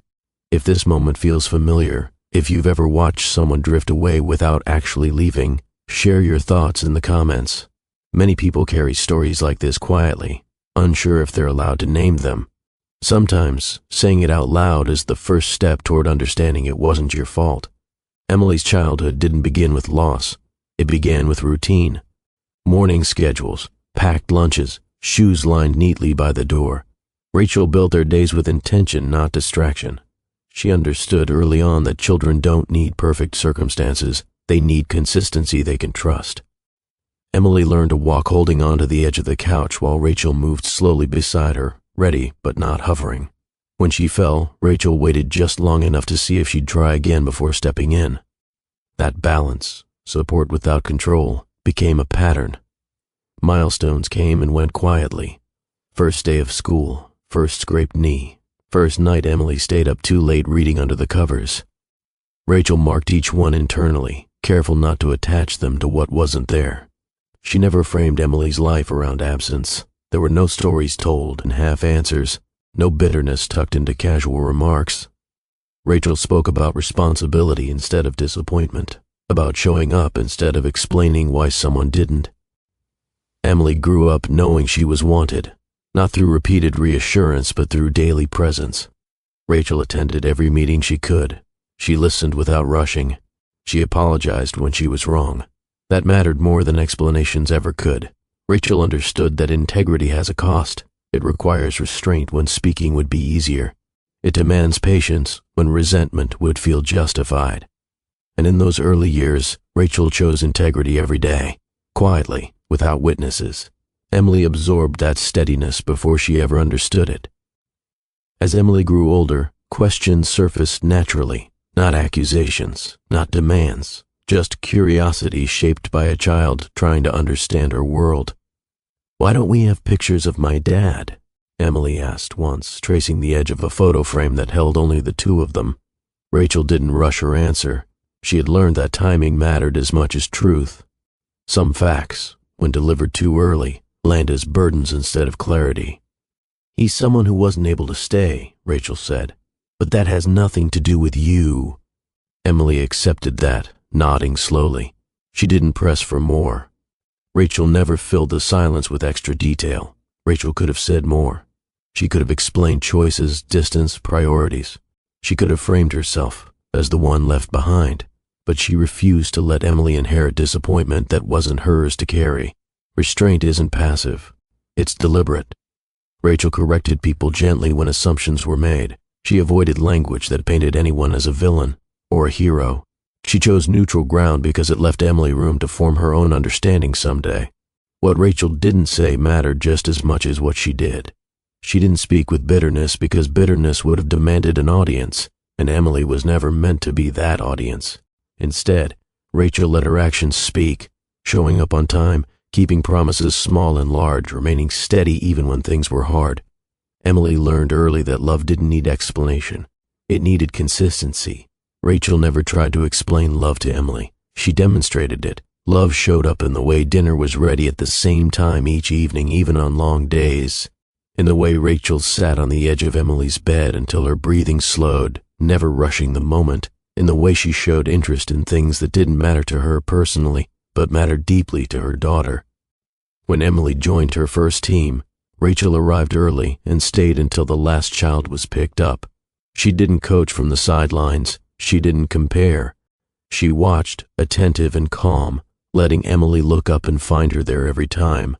If this moment feels familiar, if you've ever watched someone drift away without actually leaving, share your thoughts in the comments. Many people carry stories like this quietly, unsure if they're allowed to name them. Sometimes, saying it out loud is the first step toward understanding it wasn't your fault. Emily's childhood didn't begin with loss. It began with routine. Morning schedules, packed lunches, shoes lined neatly by the door. Rachel built their days with intention, not distraction. She understood early on that children don't need perfect circumstances. They need consistency they can trust. Emily learned to walk holding onto the edge of the couch while Rachel moved slowly beside her, ready but not hovering. When she fell, Rachel waited just long enough to see if she'd try again before stepping in. That balance, support without control, became a pattern. Milestones came and went quietly. First day of school, first scraped knee, first night Emily stayed up too late reading under the covers. Rachel marked each one internally, careful not to attach them to what wasn't there. She never framed Emily's life around absence. There were no stories told and half answers, no bitterness tucked into casual remarks. Rachel spoke about responsibility instead of disappointment, about showing up instead of explaining why someone didn't. Emily grew up knowing she was wanted, not through repeated reassurance but through daily presence. Rachel attended every meeting she could. She listened without rushing. She apologized when she was wrong. That mattered more than explanations ever could. Rachel understood that integrity has a cost. It requires restraint when speaking would be easier. It demands patience when resentment would feel justified. And in those early years, Rachel chose integrity every day, quietly, without witnesses. Emily absorbed that steadiness before she ever understood it. As Emily grew older, questions surfaced naturally, not accusations, not demands, just curiosity shaped by a child trying to understand her world. "Why don't we have pictures of my dad?" Emily asked once, tracing the edge of a photo frame that held only the two of them. Rachel didn't rush her answer. She had learned that timing mattered as much as truth. Some facts, when delivered too early, land as burdens instead of clarity. "He's someone who wasn't able to stay," Rachel said. "But that has nothing to do with you." Emily accepted that, nodding slowly. She didn't press for more. Rachel never filled the silence with extra detail. Rachel could have said more. She could have explained choices, distance, priorities. She could have framed herself as the one left behind, but she refused to let Emily inherit disappointment that wasn't hers to carry. Restraint isn't passive. It's deliberate. Rachel corrected people gently when assumptions were made. She avoided language that painted anyone as a villain or a hero. She chose neutral ground because it left Emily room to form her own understanding someday. What Rachel didn't say mattered just as much as what she did. She didn't speak with bitterness because bitterness would have demanded an audience, and Emily was never meant to be that audience. Instead, Rachel let her actions speak, showing up on time, keeping promises small and large, remaining steady even when things were hard. Emily learned early that love didn't need explanation. It needed consistency. Rachel never tried to explain love to Emily. She demonstrated it. Love showed up in the way dinner was ready at the same time each evening, even on long days. In the way Rachel sat on the edge of Emily's bed until her breathing slowed, never rushing the moment. In the way she showed interest in things that didn't matter to her personally, but mattered deeply to her daughter. When Emily joined her first team, Rachel arrived early and stayed until the last child was picked up. She didn't coach from the sidelines. She didn't compare. She watched, attentive and calm, letting Emily look up and find her there every time.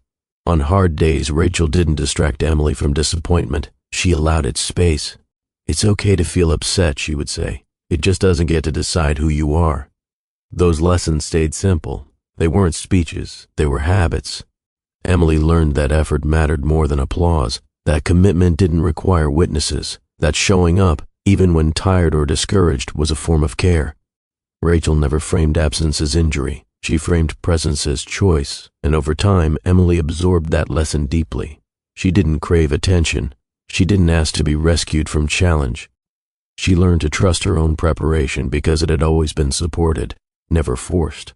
On hard days, Rachel didn't distract Emily from disappointment. She allowed it space. "It's okay to feel upset," she would say. "It just doesn't get to decide who you are." Those lessons stayed simple. They weren't speeches, they were habits. Emily learned that effort mattered more than applause, that commitment didn't require witnesses, that showing up, even when tired or discouraged, was a form of care. Rachel never framed absence as injury. She framed presence as choice, and over time, Emily absorbed that lesson deeply. She didn't crave attention. She didn't ask to be rescued from challenge. She learned to trust her own preparation because it had always been supported, never forced.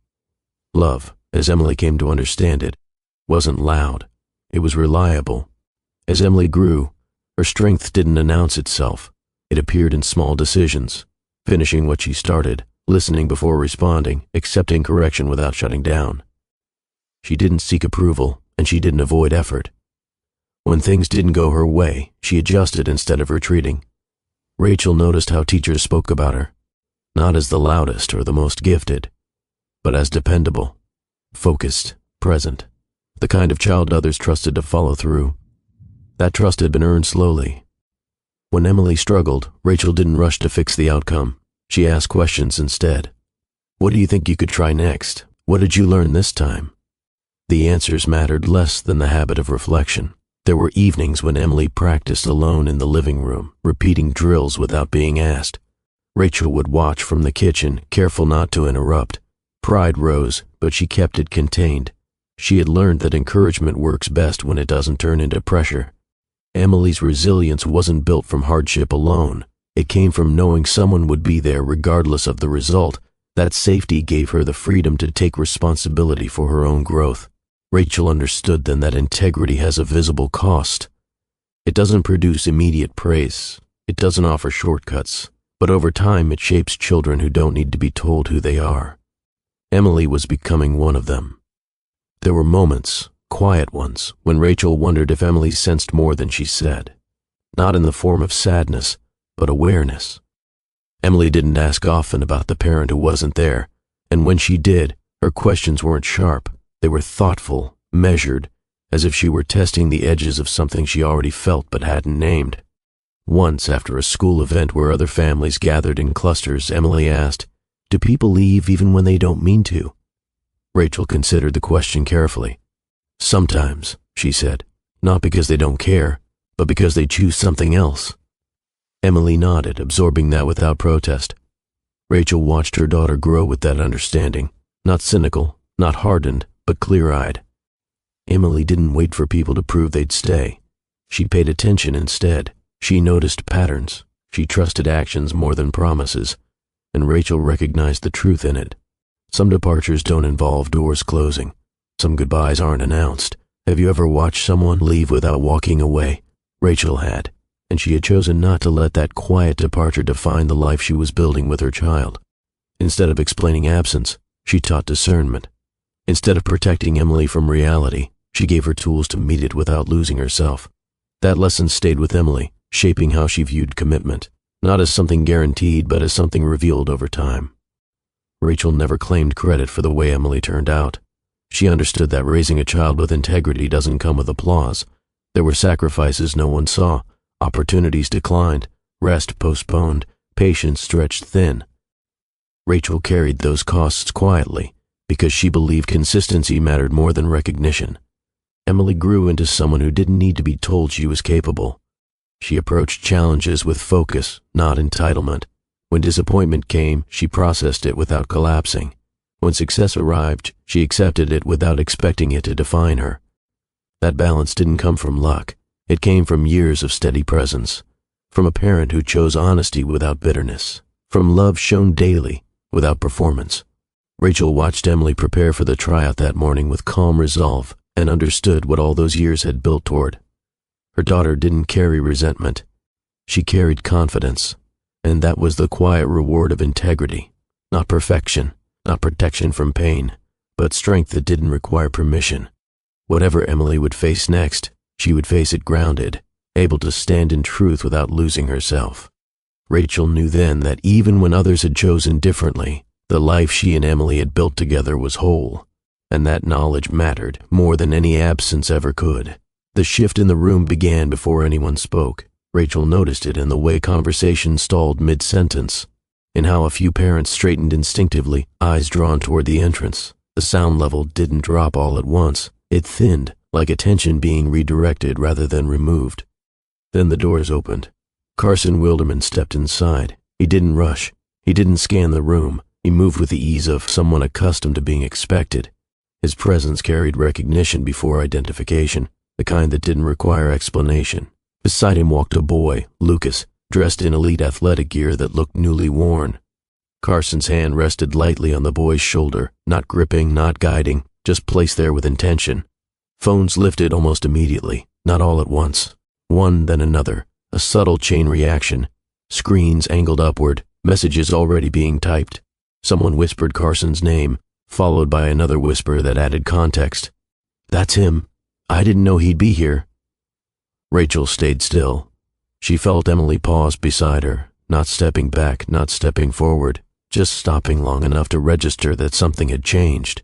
Love, as Emily came to understand it, wasn't loud. It was reliable. As Emily grew, her strength didn't announce itself. It appeared in small decisions, finishing what she started, listening before responding, accepting correction without shutting down. She didn't seek approval, and she didn't avoid effort. When things didn't go her way, she adjusted instead of retreating. Rachel noticed how teachers spoke about her, not as the loudest or the most gifted, but as dependable, focused, present, the kind of child others trusted to follow through. That trust had been earned slowly. When Emily struggled, Rachel didn't rush to fix the outcome. She asked questions instead. "What do you think you could try next? What did you learn this time?" The answers mattered less than the habit of reflection. There were evenings when Emily practiced alone in the living room, repeating drills without being asked. Rachel would watch from the kitchen, careful not to interrupt. Pride rose, but she kept it contained. She had learned that encouragement works best when it doesn't turn into pressure. Emily's resilience wasn't built from hardship alone. It came from knowing someone would be there regardless of the result. That safety gave her the freedom to take responsibility for her own growth. Rachel understood then that integrity has a visible cost. It doesn't produce immediate praise. It doesn't offer shortcuts. But over time, it shapes children who don't need to be told who they are. Emily was becoming one of them. There were moments, quiet ones, when Rachel wondered if Emily sensed more than she said. Not in the form of sadness, but awareness. Emily didn't ask often about the parent who wasn't there, and when she did, her questions weren't sharp. They were thoughtful, measured, as if she were testing the edges of something she already felt but hadn't named. Once, after a school event where other families gathered in clusters, Emily asked, "Do people leave even when they don't mean to?" Rachel considered the question carefully. "Sometimes," she said, "not because they don't care, but because they choose something else." Emily nodded, absorbing that without protest. Rachel watched her daughter grow with that understanding, not cynical, not hardened, but clear-eyed. Emily didn't wait for people to prove they'd stay. She paid attention instead. She noticed patterns. She trusted actions more than promises, and Rachel recognized the truth in it. Some departures don't involve doors closing. Some goodbyes aren't announced. Have you ever watched someone leave without walking away? Rachel had, and she had chosen not to let that quiet departure define the life she was building with her child. Instead of explaining absence, she taught discernment. Instead of protecting Emily from reality, she gave her tools to meet it without losing herself. That lesson stayed with Emily, shaping how she viewed commitment, not as something guaranteed, but as something revealed over time. Rachel never claimed credit for the way Emily turned out. She understood that raising a child with integrity doesn't come with applause. There were sacrifices no one saw, opportunities declined, rest postponed, patience stretched thin. Rachel carried those costs quietly, because she believed consistency mattered more than recognition. Emily grew into someone who didn't need to be told she was capable. She approached challenges with focus, not entitlement. When disappointment came, she processed it without collapsing. When success arrived, she accepted it without expecting it to define her. That balance didn't come from luck. It came from years of steady presence, from a parent who chose honesty without bitterness, from love shown daily without performance. Rachel watched Emily prepare for the tryout that morning with calm resolve and understood what all those years had built toward. Her daughter didn't carry resentment. She carried confidence, and that was the quiet reward of integrity, not perfection, not protection from pain, but strength that didn't require permission. Whatever Emily would face next, she would face it grounded, able to stand in truth without losing herself. Rachel knew then that even when others had chosen differently, the life she and Emily had built together was whole, and that knowledge mattered more than any absence ever could. The shift in the room began before anyone spoke. Rachel noticed it in the way conversation stalled mid-sentence, in how a few parents straightened instinctively, eyes drawn toward the entrance. The sound level didn't drop all at once. It thinned, like attention being redirected rather than removed. Then the doors opened. Carson Wilderman stepped inside. He didn't rush. He didn't scan the room. He moved with the ease of someone accustomed to being expected. His presence carried recognition before identification, the kind that didn't require explanation. Beside him walked a boy, Lucas, dressed in elite athletic gear that looked newly worn. Carson's hand rested lightly on the boy's shoulder, not gripping, not guiding, just placed there with intention. Phones lifted almost immediately, not all at once. One, then another, a subtle chain reaction. Screens angled upward, messages already being typed. Someone whispered Carson's name, followed by another whisper that added context. "That's him. I didn't know he'd be here." Rachel stayed still. She felt Emily pause beside her, not stepping back, not stepping forward, just stopping long enough to register that something had changed.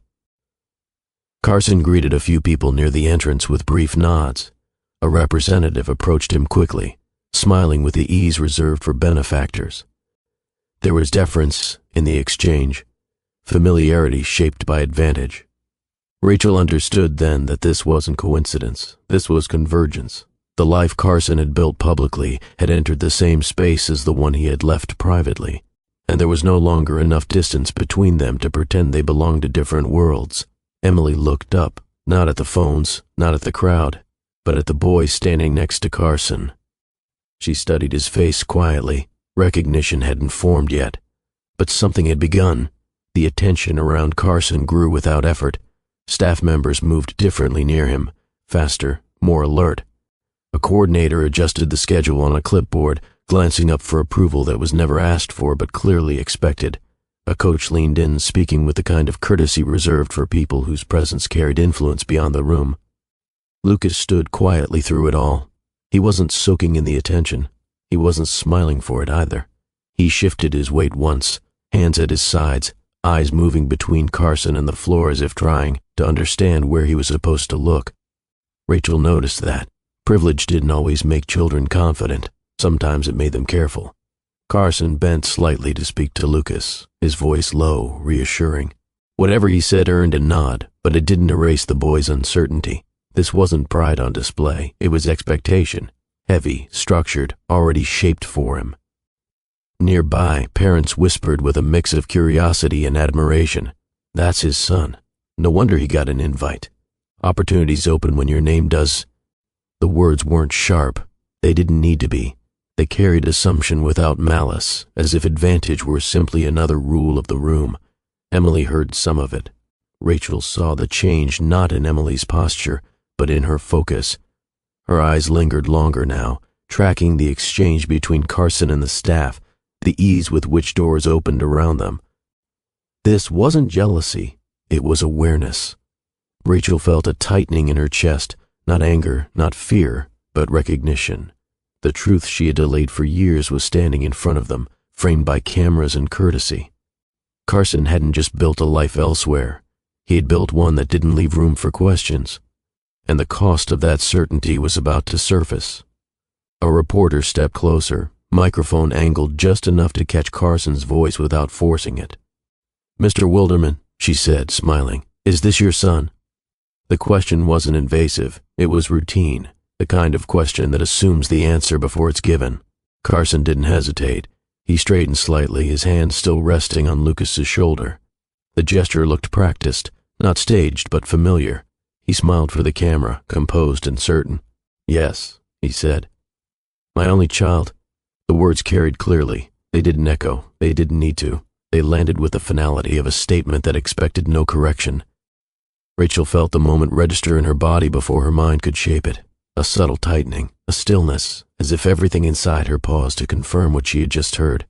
Carson greeted a few people near the entrance with brief nods. A representative approached him quickly, smiling with the ease reserved for benefactors. There was deference in the exchange, familiarity shaped by advantage. Rachel understood then that this wasn't coincidence. This was convergence. The life Carson had built publicly had entered the same space as the one he had left privately, and there was no longer enough distance between them to pretend they belonged to different worlds. Emily looked up, not at the phones, not at the crowd, but at the boy standing next to Carson. She studied his face quietly. Recognition hadn't formed yet, but something had begun. The attention around Carson grew without effort. Staff members moved differently near him, faster, more alert. A coordinator adjusted the schedule on a clipboard, glancing up for approval that was never asked for but clearly expected. A coach leaned in, speaking with the kind of courtesy reserved for people whose presence carried influence beyond the room. Lucas stood quietly through it all. He wasn't soaking in the attention. He wasn't smiling for it either. He shifted his weight once, hands at his sides, eyes moving between Carson and the floor as if trying to understand where he was supposed to look. Rachel noticed that. Privilege didn't always make children confident. Sometimes it made them careful. Carson bent slightly to speak to Lucas, his voice low, reassuring. Whatever he said earned a nod, but it didn't erase the boy's uncertainty. This wasn't pride on display. It was expectation. heavy, structured, already shaped for him. Nearby, parents whispered with a mix of curiosity and admiration. That's his son. No wonder he got an invite. Opportunities open when your name does. The words weren't sharp. They didn't need to be. They carried assumption without malice, as if advantage were simply another rule of the room. Emily heard some of it. Rachel saw the change not in Emily's posture, but in her focus. Her eyes lingered longer now, tracking the exchange between Carson and the staff, the ease with which doors opened around them. This wasn't jealousy, it was awareness. Rachel felt a tightening in her chest, not anger, not fear, but recognition. The truth she had delayed for years was standing in front of them, framed by cameras and courtesy. Carson hadn't just built a life elsewhere. He had built one that didn't leave room for questions. And the cost of that certainty was about to surface. A reporter stepped closer, microphone angled just enough to catch Carson's voice without forcing it. "Mr. Wilderman," she said, smiling, "is this your son?" The question wasn't invasive, it was routine, the kind of question that assumes the answer before it's given. Carson didn't hesitate. He straightened slightly, his hand still resting on Lucas's shoulder. The gesture looked practiced, not staged but familiar. He smiled for the camera, composed and certain. "Yes," he said. "My only child." The words carried clearly. They didn't echo. They didn't need to. They landed with the finality of a statement that expected no correction. Rachel felt the moment register in her body before her mind could shape it. A subtle tightening, a stillness, as if everything inside her paused to confirm what she had just heard.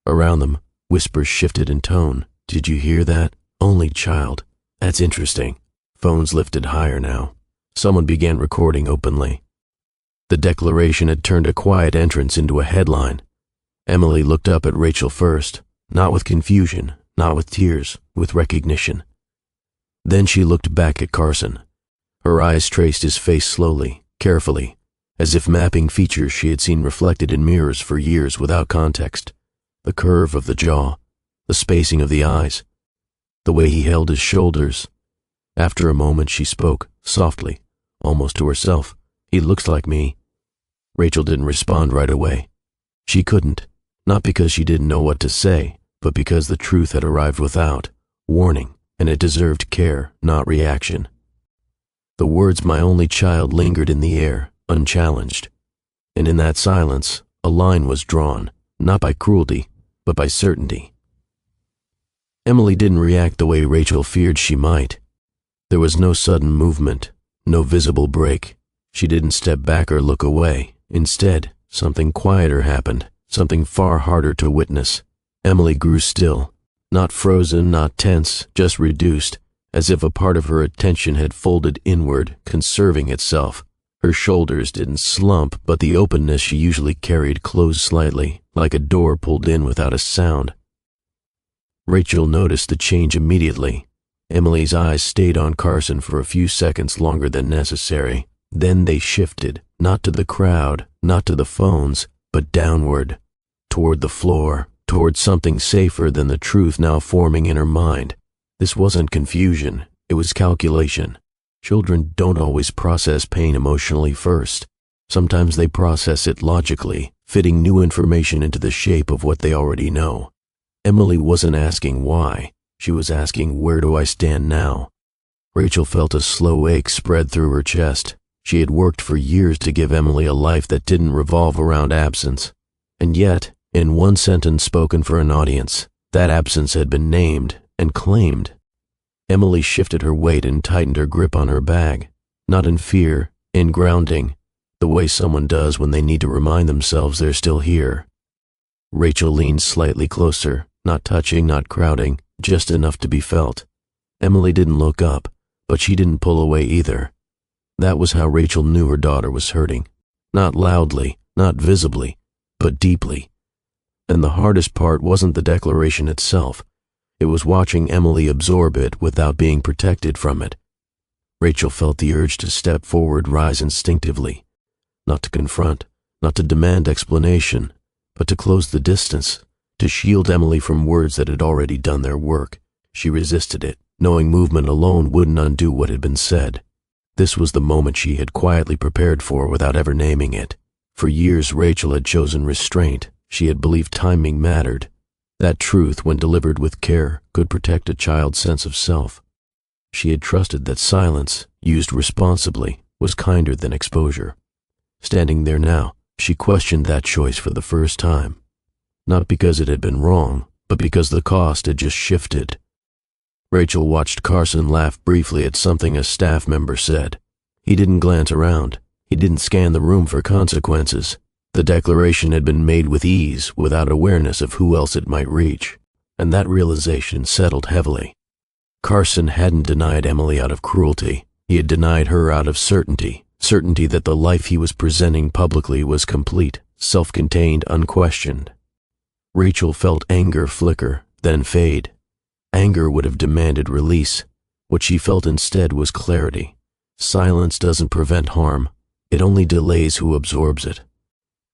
Around them, whispers shifted in tone. "Did you hear that? Only child. That's interesting." Phones lifted higher now. Someone began recording openly. The declaration had turned a quiet entrance into a headline. Emily looked up at Rachel first, not with confusion, not with tears, with recognition. Then she looked back at Carson. Her eyes traced his face slowly, carefully, as if mapping features she had seen reflected in mirrors for years without context. The curve of the jaw, the spacing of the eyes, the way he held his shoulders. After a moment she spoke, softly, almost to herself. "He looks like me." Rachel didn't respond right away. She couldn't, not because she didn't know what to say, but because the truth had arrived without warning, and it deserved care, not reaction. The words "my only child" lingered in the air, unchallenged. And in that silence, a line was drawn, not by cruelty, but by certainty. Emily didn't react the way Rachel feared she might. There was no sudden movement, no visible break. She didn't step back or look away. Instead, something quieter happened, something far harder to witness. Emily grew still, not frozen, not tense, just reduced, as if a part of her attention had folded inward, conserving itself. Her shoulders didn't slump, but the openness she usually carried closed slightly, like a door pulled in without a sound. Rachel noticed the change immediately. Emily's eyes stayed on Carson for a few seconds longer than necessary. Then they shifted, not to the crowd, not to the phones, but downward, toward the floor, toward something safer than the truth now forming in her mind. This wasn't confusion, it was calculation. Children don't always process pain emotionally first. Sometimes they process it logically, fitting new information into the shape of what they already know. Emily wasn't asking why. She was asking, where do I stand now? Rachel felt a slow ache spread through her chest. She had worked for years to give Emily a life that didn't revolve around absence. And yet, in one sentence spoken for an audience, that absence had been named and claimed. Emily shifted her weight and tightened her grip on her bag, not in fear, in grounding, the way someone does when they need to remind themselves they're still here. Rachel leaned slightly closer, not touching, not crowding, just enough to be felt. Emily didn't look up, but she didn't pull away either. That was how Rachel knew her daughter was hurting. Not loudly, not visibly, but deeply. And the hardest part wasn't the declaration itself. It was watching Emily absorb it without being protected from it. Rachel felt the urge to step forward rise instinctively, not to confront, not to demand explanation, but to close the distance, to shield Emily from words that had already done their work. She resisted it, knowing movement alone wouldn't undo what had been said. This was the moment she had quietly prepared for without ever naming it. For years, Rachel had chosen restraint. She had believed timing mattered. That truth, when delivered with care, could protect a child's sense of self. She had trusted that silence, used responsibly, was kinder than exposure. Standing there now, she questioned that choice for the first time. Not because it had been wrong, but because the cost had just shifted. Rachel watched Carson laugh briefly at something a staff member said. He didn't glance around. He didn't scan the room for consequences. The declaration had been made with ease, without awareness of who else it might reach, and that realization settled heavily. Carson hadn't denied Emily out of cruelty. He had denied her out of certainty that the life he was presenting publicly was complete, self-contained, unquestioned. Rachel felt anger flicker, then fade. Anger would have demanded release. What she felt instead was clarity. Silence doesn't prevent harm. It only delays who absorbs it.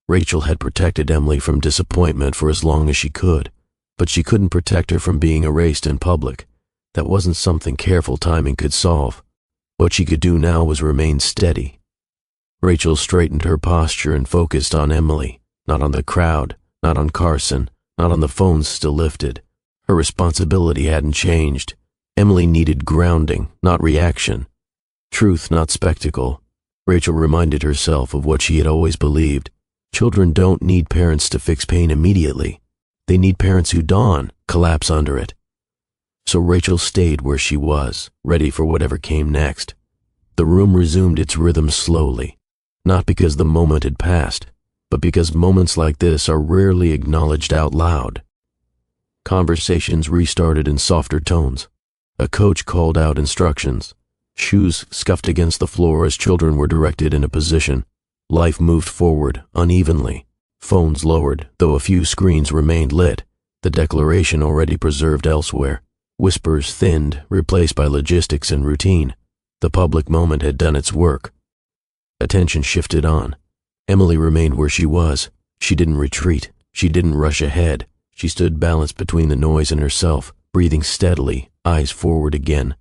Rachel had protected Emily from disappointment for as long as she could, but she couldn't protect her from being erased in public. That wasn't something careful timing could solve. What she could do now was remain steady. Rachel straightened her posture and focused on Emily, not on the crowd, not on Carson, not on the phones still lifted. Her responsibility hadn't changed. Emily needed grounding, not reaction. Truth, not spectacle. Rachel reminded herself of what she had always believed. Children don't need parents to fix pain immediately. They need parents who dawn, collapse under it. So Rachel stayed where she was, ready for whatever came next. The room resumed its rhythm slowly, not because the moment had passed, but because moments like this are rarely acknowledged out loud. Conversations restarted in softer tones. A coach called out instructions. Shoes scuffed against the floor as children were directed in a position. Life moved forward, unevenly. Phones lowered, though a few screens remained lit, the declaration already preserved elsewhere. Whispers thinned, replaced by logistics and routine. The public moment had done its work. Attention shifted on. Emily remained where she was. She didn't retreat. She didn't rush ahead. She stood balanced between the noise and herself, breathing steadily, eyes forward again.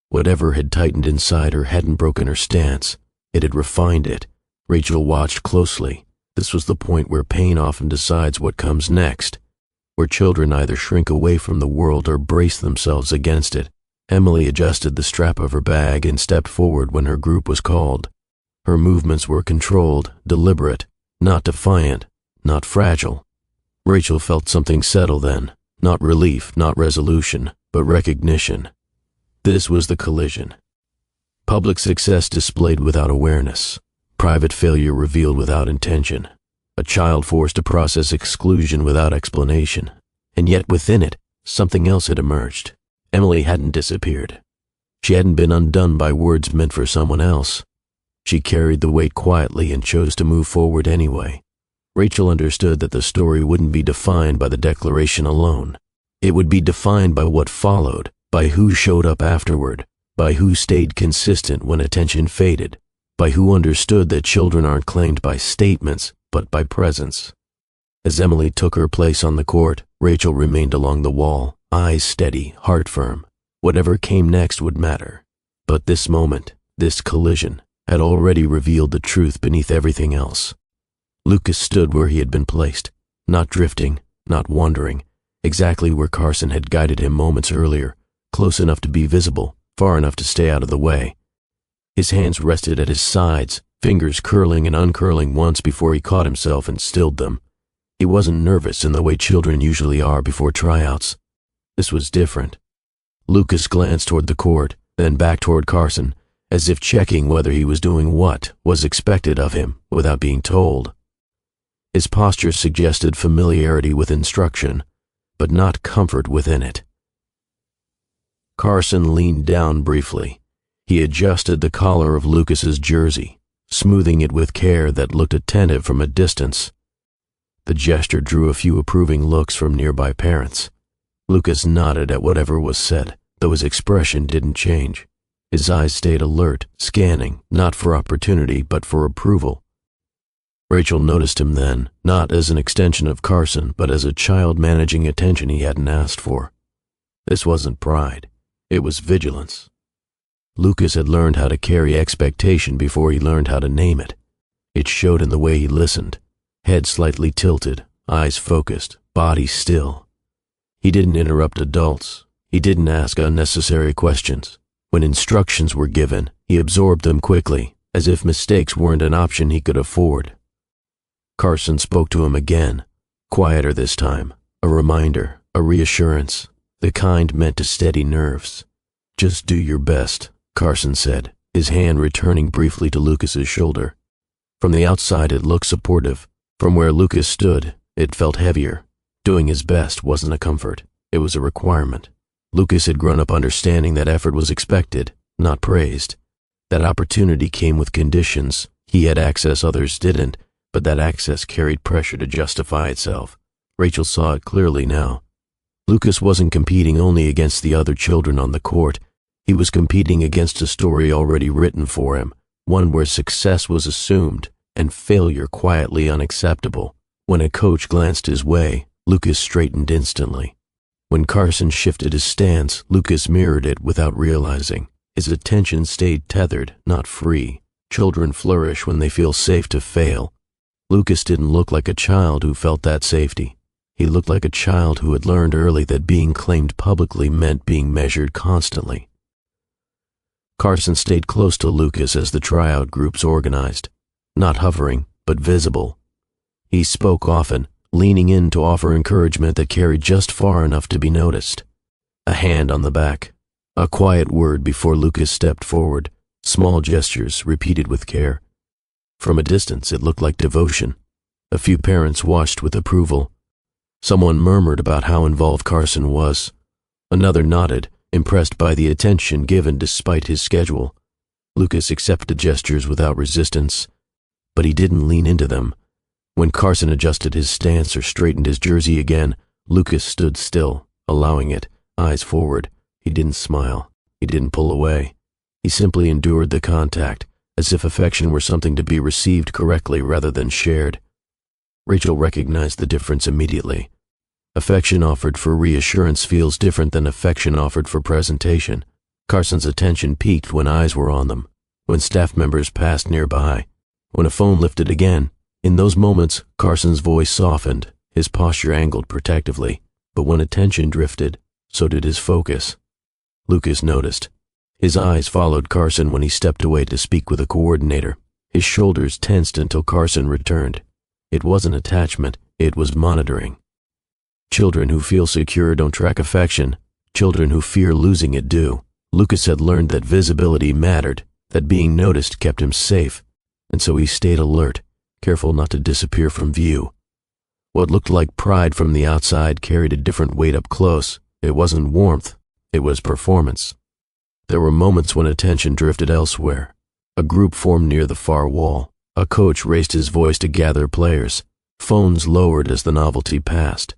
Whatever had tightened inside her hadn't broken her stance. It had refined it. Rachel watched closely. This was the point where pain often decides what comes next, where children either shrink away from the world or brace themselves against it. Emily adjusted the strap of her bag and stepped forward when her group was called. Her movements were controlled, deliberate, not defiant, not fragile. Rachel felt something settle then, not relief, not resolution, but recognition. This was the collision. Public success displayed without awareness. Private failure revealed without intention. A child forced to process exclusion without explanation. And yet within it, something else had emerged. Emily hadn't disappeared. She hadn't been undone by words meant for someone else. She carried the weight quietly and chose to move forward anyway. Rachel understood that the story wouldn't be defined by the declaration alone. It would be defined by what followed, by who showed up afterward, by who stayed consistent when attention faded, by who understood that children aren't claimed by statements, but by presence. As Emily took her place on the court, Rachel remained along the wall, eyes steady, heart firm. Whatever came next would matter. But this moment, this collision, had already revealed the truth beneath everything else. Lucas stood where he had been placed, not drifting, not wandering, exactly where Carson had guided him moments earlier, close enough to be visible, far enough to stay out of the way. His hands rested at his sides, fingers curling and uncurling once before he caught himself and stilled them. He wasn't nervous in the way children usually are before tryouts. This was different. Lucas glanced toward the court, then back toward Carson, as if checking whether he was doing what was expected of him without being told. His posture suggested familiarity with instruction, but not comfort within it. Carson leaned down briefly. He adjusted the collar of Lucas's jersey, smoothing it with care that looked attentive from a distance. The gesture drew a few approving looks from nearby parents. Lucas nodded at whatever was said, though his expression didn't change. His eyes stayed alert, scanning, not for opportunity, but for approval. Rachel noticed him then, not as an extension of Carson, but as a child managing attention he hadn't asked for. This wasn't pride. It was vigilance. Lucas had learned how to carry expectation before he learned how to name it. It showed in the way he listened, head slightly tilted, eyes focused, body still. He didn't interrupt adults. He didn't ask unnecessary questions. When instructions were given, he absorbed them quickly, as if mistakes weren't an option he could afford. Carson spoke to him again, quieter this time, a reminder, a reassurance, the kind meant to steady nerves. "Just do your best," Carson said, his hand returning briefly to Lucas's shoulder. From the outside it looked supportive. From where Lucas stood, it felt heavier. Doing his best wasn't a comfort, it was a requirement. Lucas had grown up understanding that effort was expected, not praised. That opportunity came with conditions. He had access others didn't, but that access carried pressure to justify itself. Rachel saw it clearly now. Lucas wasn't competing only against the other children on the court. He was competing against a story already written for him, one where success was assumed and failure quietly unacceptable. When a coach glanced his way, Lucas straightened instantly. When Carson shifted his stance, Lucas mirrored it without realizing. His attention stayed tethered, not free. Children flourish when they feel safe to fail. Lucas didn't look like a child who felt that safety. He looked like a child who had learned early that being claimed publicly meant being measured constantly. Carson stayed close to Lucas as the tryout groups organized, not hovering, but visible. He spoke often, leaning in to offer encouragement that carried just far enough to be noticed. A hand on the back, a quiet word before Lucas stepped forward, small gestures repeated with care. From a distance it looked like devotion. A few parents watched with approval. Someone murmured about how involved Carson was. Another nodded, impressed by the attention given despite his schedule. Lucas accepted gestures without resistance, but he didn't lean into them. When Carson adjusted his stance or straightened his jersey again, Lucas stood still, allowing it, eyes forward. He didn't smile. He didn't pull away. He simply endured the contact, as if affection were something to be received correctly rather than shared. Rachel recognized the difference immediately. Affection offered for reassurance feels different than affection offered for presentation. Carson's attention peaked when eyes were on them, when staff members passed nearby, when a phone lifted again. In those moments, Carson's voice softened, his posture angled protectively, but when attention drifted, so did his focus. Lucas noticed. His eyes followed Carson when he stepped away to speak with a coordinator. His shoulders tensed until Carson returned. It wasn't attachment, it was monitoring. Children who feel secure don't track affection. Children who fear losing it do. Lucas had learned that visibility mattered, that being noticed kept him safe, and so he stayed alert, careful not to disappear from view. What looked like pride from the outside carried a different weight up close. It wasn't warmth, it was performance. There were moments when attention drifted elsewhere. A group formed near the far wall. A coach raised his voice to gather players. Phones lowered as the novelty passed.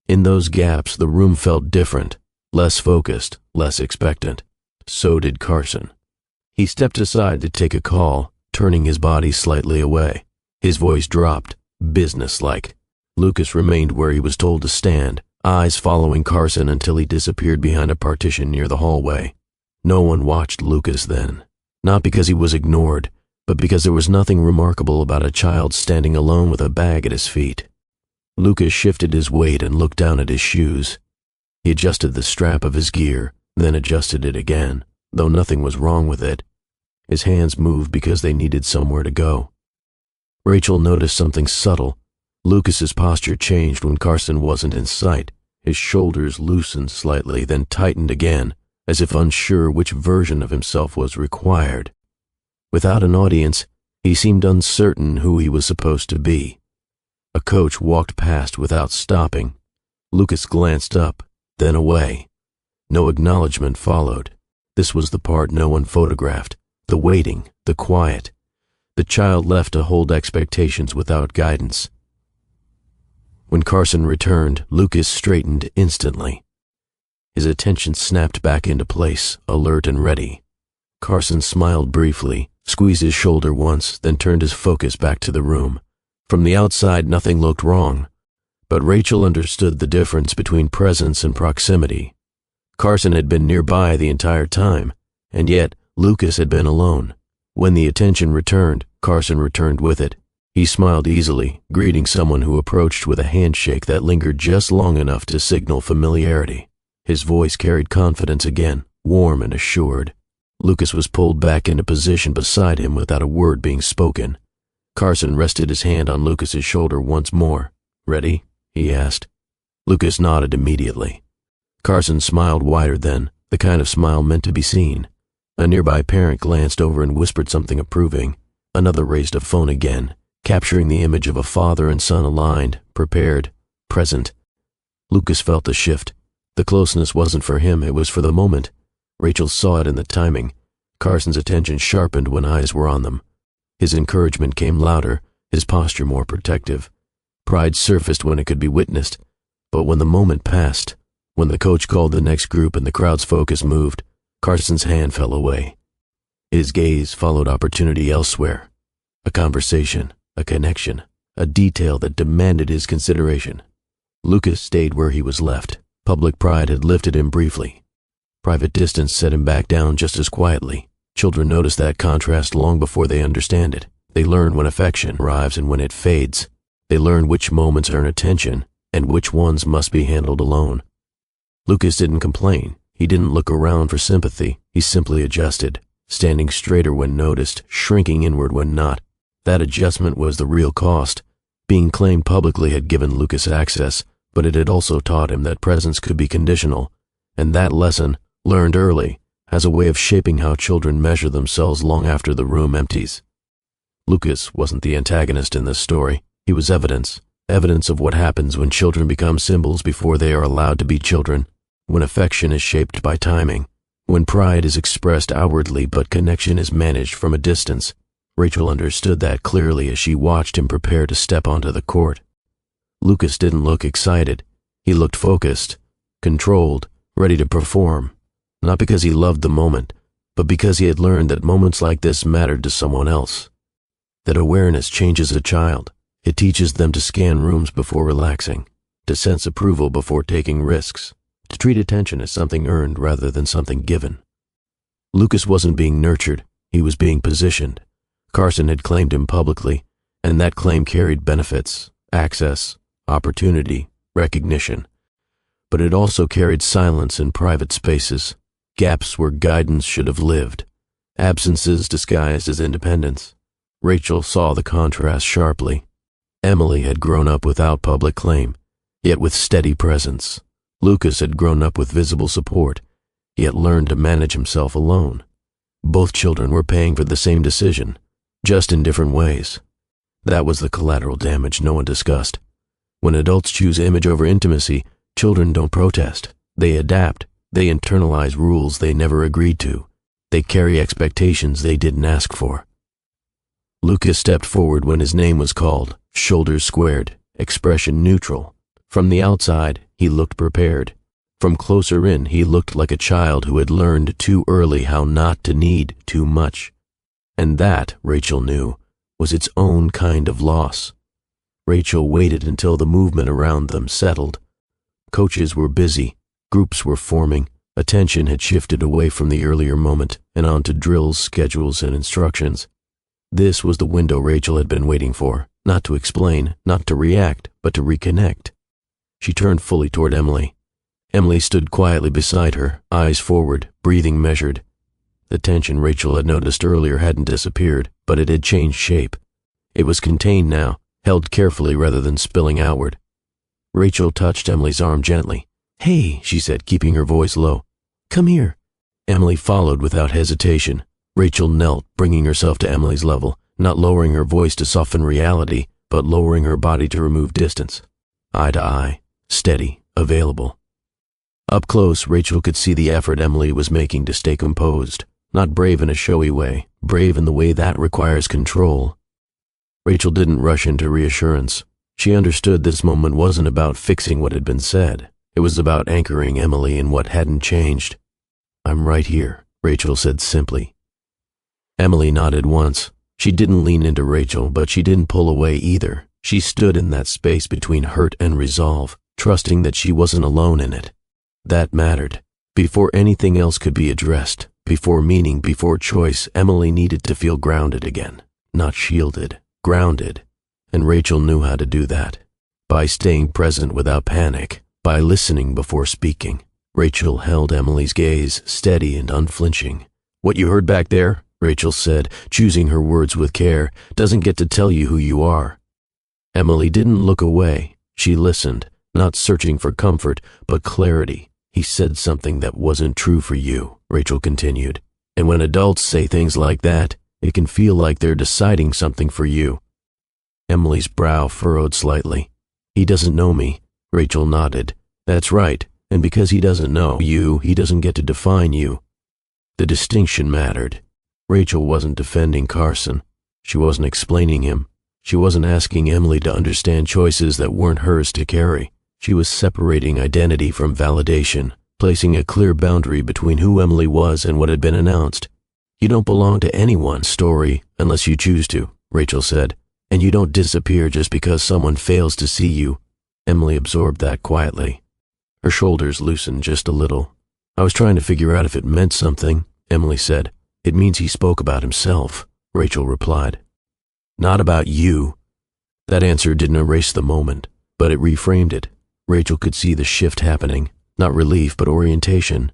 In those gaps, the room felt different, less focused, less expectant. So did Carson. He stepped aside to take a call, turning his body slightly away. His voice dropped, businesslike. Lucas remained where he was told to stand, eyes following Carson until he disappeared behind a partition near the hallway. No one watched Lucas then, not because he was ignored, but because there was nothing remarkable about a child standing alone with a bag at his feet. Lucas shifted his weight and looked down at his shoes. He adjusted the strap of his gear, then adjusted it again, though nothing was wrong with it. His hands moved because they needed somewhere to go. Rachel noticed something subtle. Lucas's posture changed when Carson wasn't in sight. His shoulders loosened slightly, then tightened again, as if unsure which version of himself was required. Without an audience, he seemed uncertain who he was supposed to be. A coach walked past without stopping. Lucas glanced up, then away. No acknowledgement followed. This was the part no one photographed, the waiting, the quiet. The child left to hold expectations without guidance. When Carson returned, Lucas straightened instantly. His attention snapped back into place, alert and ready. Carson smiled briefly, squeezed his shoulder once, then turned his focus back to the room. From the outside, nothing looked wrong, but Rachel understood the difference between presence and proximity. Carson had been nearby the entire time, and yet Lucas had been alone. When the attention returned, Carson returned with it, He smiled easily, greeting someone who approached with a handshake that lingered just long enough to signal familiarity. His voice carried confidence again, warm and assured. Lucas was pulled back into position beside him without a word being spoken. Carson rested his hand on Lucas's shoulder once more. "Ready?" he asked. Lucas nodded immediately. Carson smiled wider then, the kind of smile meant to be seen. A nearby parent glanced over and whispered something approving. Another raised a phone again, capturing the image of a father and son aligned, prepared, present. Lucas felt the shift. The closeness wasn't for him, it was for the moment. Rachel saw it in the timing. Carson's attention sharpened when eyes were on them. His encouragement came louder, his posture more protective. Pride surfaced when it could be witnessed, but when the moment passed, when the coach called the next group and the crowd's focus moved, Carson's hand fell away. His gaze followed opportunity elsewhere. A conversation, a connection, a detail that demanded his consideration. Lucas stayed where he was left. Public pride had lifted him briefly. Private distance set him back down just as quietly. Children notice that contrast long before they understand it. They learn when affection arrives and when it fades. They learn which moments earn attention and which ones must be handled alone. Lucas didn't complain. He didn't look around for sympathy. He simply adjusted, standing straighter when noticed, shrinking inward when not. That adjustment was the real cost. Being claimed publicly had given Lucas access, but it had also taught him that presence could be conditional, and that lesson, learned early, has a way of shaping how children measure themselves long after the room empties. Lucas wasn't the antagonist in this story. He was evidence of what happens when children become symbols before they are allowed to be children, when affection is shaped by timing, when pride is expressed outwardly but connection is managed from a distance. Rachel understood that clearly as she watched him prepare to step onto the court. Lucas didn't look excited. He looked focused, controlled, ready to perform, not because he loved the moment, but because he had learned that moments like this mattered to someone else. That awareness changes a child. It teaches them to scan rooms before relaxing, to sense approval before taking risks, to treat attention as something earned rather than something given. Lucas wasn't being nurtured, he was being positioned. Carson had claimed him publicly, and that claim carried benefits, access, opportunity, recognition. But it also carried silence in private spaces, gaps where guidance should have lived, absences disguised as independence. Rachel saw the contrast sharply. Emily had grown up without public claim, yet with steady presence. Lucas had grown up with visible support, yet learned to manage himself alone. Both children were paying for the same decision, just in different ways. That was the collateral damage no one discussed. When adults choose image over intimacy, children don't protest. They adapt. They internalize rules they never agreed to. They carry expectations they didn't ask for. Lucas stepped forward when his name was called, shoulders squared, expression neutral. From the outside, he looked prepared. From closer in, he looked like a child who had learned too early how not to need too much. And that, Rachel knew, was its own kind of loss. Rachel waited until the movement around them settled. Coaches were busy, groups were forming, attention had shifted away from the earlier moment and onto drills, schedules, and instructions. This was the window Rachel had been waiting for, not to explain, not to react, but to reconnect. She turned fully toward Emily. Emily stood quietly beside her, eyes forward, breathing measured. The tension Rachel had noticed earlier hadn't disappeared, but it had changed shape. It was contained now, held carefully rather than spilling outward. Rachel touched Emily's arm gently. "Hey," she said, keeping her voice low. "Come here." Emily followed without hesitation. Rachel knelt, bringing herself to Emily's level, not lowering her voice to soften reality, but lowering her body to remove distance. Eye to eye, steady, available. Up close, Rachel could see the effort Emily was making to stay composed, not brave in a showy way, brave in the way that requires control. Rachel didn't rush into reassurance. She understood this moment wasn't about fixing what had been said. It was about anchoring Emily in what hadn't changed. "I'm right here," Rachel said simply. Emily nodded once. She didn't lean into Rachel, but she didn't pull away either. She stood in that space between hurt and resolve, trusting that she wasn't alone in it. That mattered. Before anything else could be addressed, before meaning, before choice, Emily needed to feel grounded again. Not shielded, grounded. and Rachel knew how to do that. By staying present without panic, by listening before speaking. Rachel held Emily's gaze steady and unflinching. "What you heard back there," Rachel said, choosing her words with care, "doesn't get to tell you who you are." Emily didn't look away. She listened, not searching for comfort, but clarity. "He said something that wasn't true for you," Rachel continued. "And when adults say things like that, it can feel like they're deciding something for you." Emily's brow furrowed slightly. "He doesn't know me," Rachel nodded. "That's right, and because he doesn't know you, he doesn't get to define you." The distinction mattered. Rachel wasn't defending Carson. She wasn't explaining him. She wasn't asking Emily to understand choices that weren't hers to carry. She was separating identity from validation, placing a clear boundary between who Emily was and what had been announced. "You don't belong to anyone's story unless you choose to," Rachel said, "and you don't disappear just because someone fails to see you." Emily absorbed that quietly. Her shoulders loosened just a little. "I was trying to figure out if it meant something," Emily said. "It means he spoke about himself," Rachel replied. "Not about you." That answer didn't erase the moment, but it reframed it. Rachel could see the shift happening, not relief but orientation.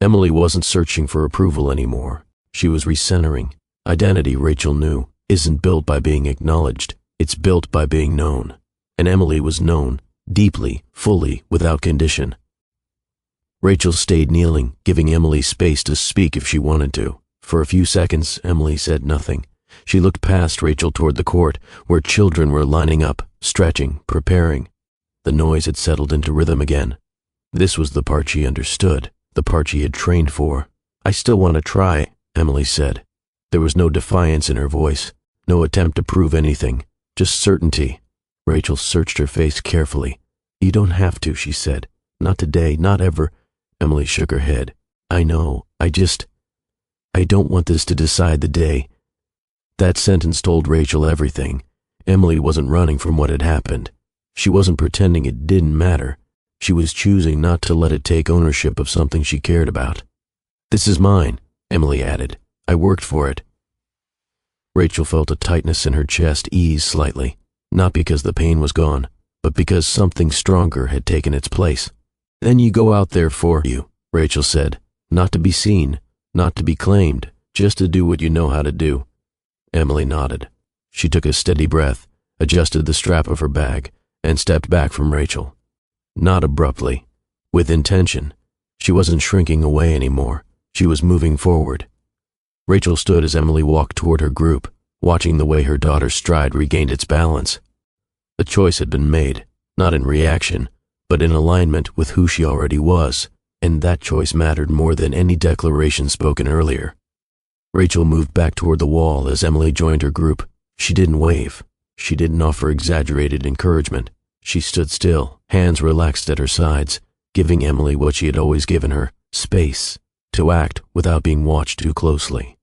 Emily wasn't searching for approval anymore. She was recentering. Identity, Rachel knew, isn't built by being acknowledged. It's built by being known. And Emily was known, deeply, fully, without condition. Rachel stayed kneeling, giving Emily space to speak if she wanted to. For a few seconds, Emily said nothing. She looked past Rachel toward the court, where children were lining up, stretching, preparing. The noise had settled into rhythm again. This was the part she understood, the part she had trained for. "I still want to try," Emily said. There was no defiance in her voice, no attempt to prove anything, just certainty. Rachel searched her face carefully. "You don't have to," she said. "Not today, not ever." Emily shook her head. "I know, I don't want this to decide the day." That sentence told Rachel everything. Emily wasn't running from what had happened. She wasn't pretending it didn't matter. She was choosing not to let it take ownership of something she cared about. "This is mine," Emily added. "I worked for it." Rachel felt a tightness in her chest ease slightly, not because the pain was gone, but because something stronger had taken its place. "Then you go out there for you," Rachel said. "Not to be seen, not to be claimed, just to do what you know how to do." Emily nodded. She took a steady breath, adjusted the strap of her bag, and stepped back from Rachel. Not abruptly, with intention. She wasn't shrinking away anymore. She was moving forward. Rachel stood as Emily walked toward her group, watching the way her daughter's stride regained its balance. The choice had been made, not in reaction, but in alignment with who she already was, and that choice mattered more than any declaration spoken earlier. Rachel moved back toward the wall as Emily joined her group. She didn't wave. She didn't offer exaggerated encouragement. She stood still, hands relaxed at her sides, giving Emily what she had always given her, space, to act without being watched too closely.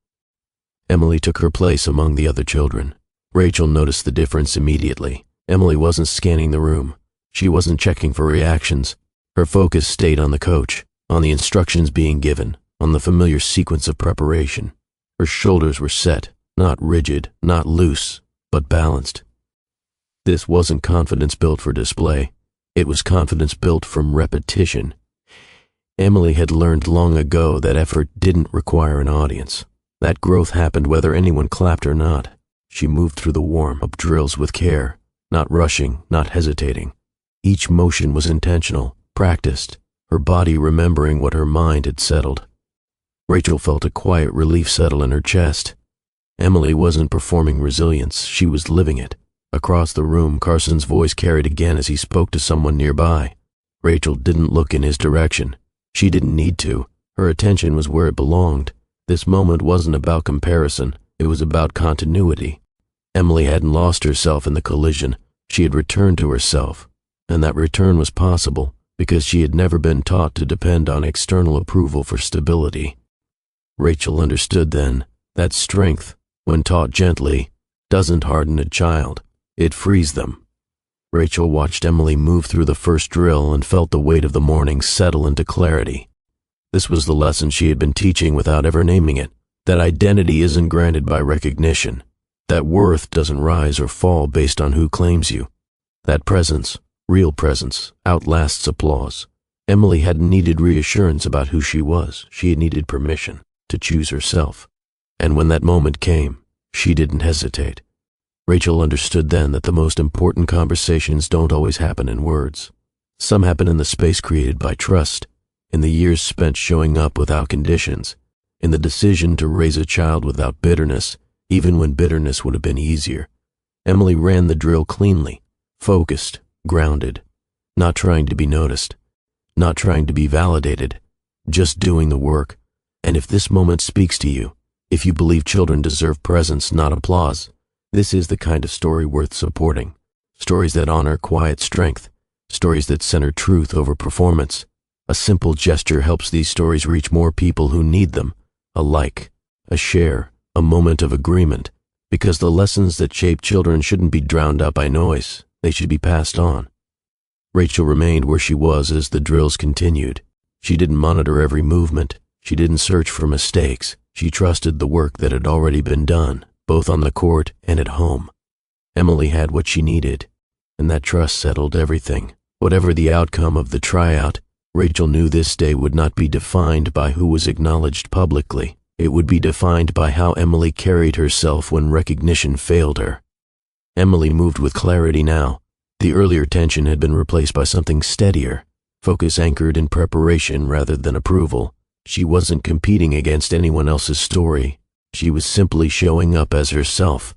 Emily took her place among the other children. Rachel noticed the difference immediately. Emily wasn't scanning the room. She wasn't checking for reactions. Her focus stayed on the coach, on the instructions being given, on the familiar sequence of preparation. Her shoulders were set, not rigid, not loose, but balanced. This wasn't confidence built for display. It was confidence built from repetition. Emily had learned long ago that effort didn't require an audience. That growth happened whether anyone clapped or not. She moved through the warm-up drills with care, not rushing, not hesitating. Each motion was intentional, practiced, her body remembering what her mind had settled. Rachel felt a quiet relief settle in her chest. Emily wasn't performing resilience, she was living it. Across the room, Carson's voice carried again as he spoke to someone nearby. Rachel didn't look in his direction. She didn't need to. Her attention was where it belonged. This moment wasn't about comparison, it was about continuity. Emily hadn't lost herself in the collision. She had returned to herself, and that return was possible because she had never been taught to depend on external approval for stability. Rachel understood then that strength, when taught gently, doesn't harden a child, it frees them. Rachel watched Emily move through the first drill and felt the weight of the morning settle into clarity. This was the lesson she had been teaching without ever naming it, that identity isn't granted by recognition. That worth doesn't rise or fall based on who claims you. That presence, real presence, outlasts applause. Emily hadn't needed reassurance about who she was. She had needed permission to choose herself. And when that moment came, she didn't hesitate. Rachel understood then that the most important conversations don't always happen in words. Some happen in the space created by trust, in the years spent showing up without conditions, in the decision to raise a child without bitterness, even when bitterness would have been easier. Emily ran the drill cleanly, focused, grounded, not trying to be noticed, not trying to be validated, just doing the work. And if this moment speaks to you, if you believe children deserve presence, not applause, this is the kind of story worth supporting. Stories that honor quiet strength, stories that center truth over performance. A simple gesture helps these stories reach more people who need them. A like, a share, a moment of agreement. Because the lessons that shape children shouldn't be drowned out by noise. They should be passed on. Rachel remained where she was as the drills continued. She didn't monitor every movement. She didn't search for mistakes. She trusted the work that had already been done, both on the court and at home. Emily had what she needed, and that trust settled everything. Whatever the outcome of the tryout, Rachel knew this day would not be defined by who was acknowledged publicly. It would be defined by how Emily carried herself when recognition failed her. Emily moved with clarity now. The earlier tension had been replaced by something steadier, focus anchored in preparation rather than approval. She wasn't competing against anyone else's story. She was simply showing up as herself.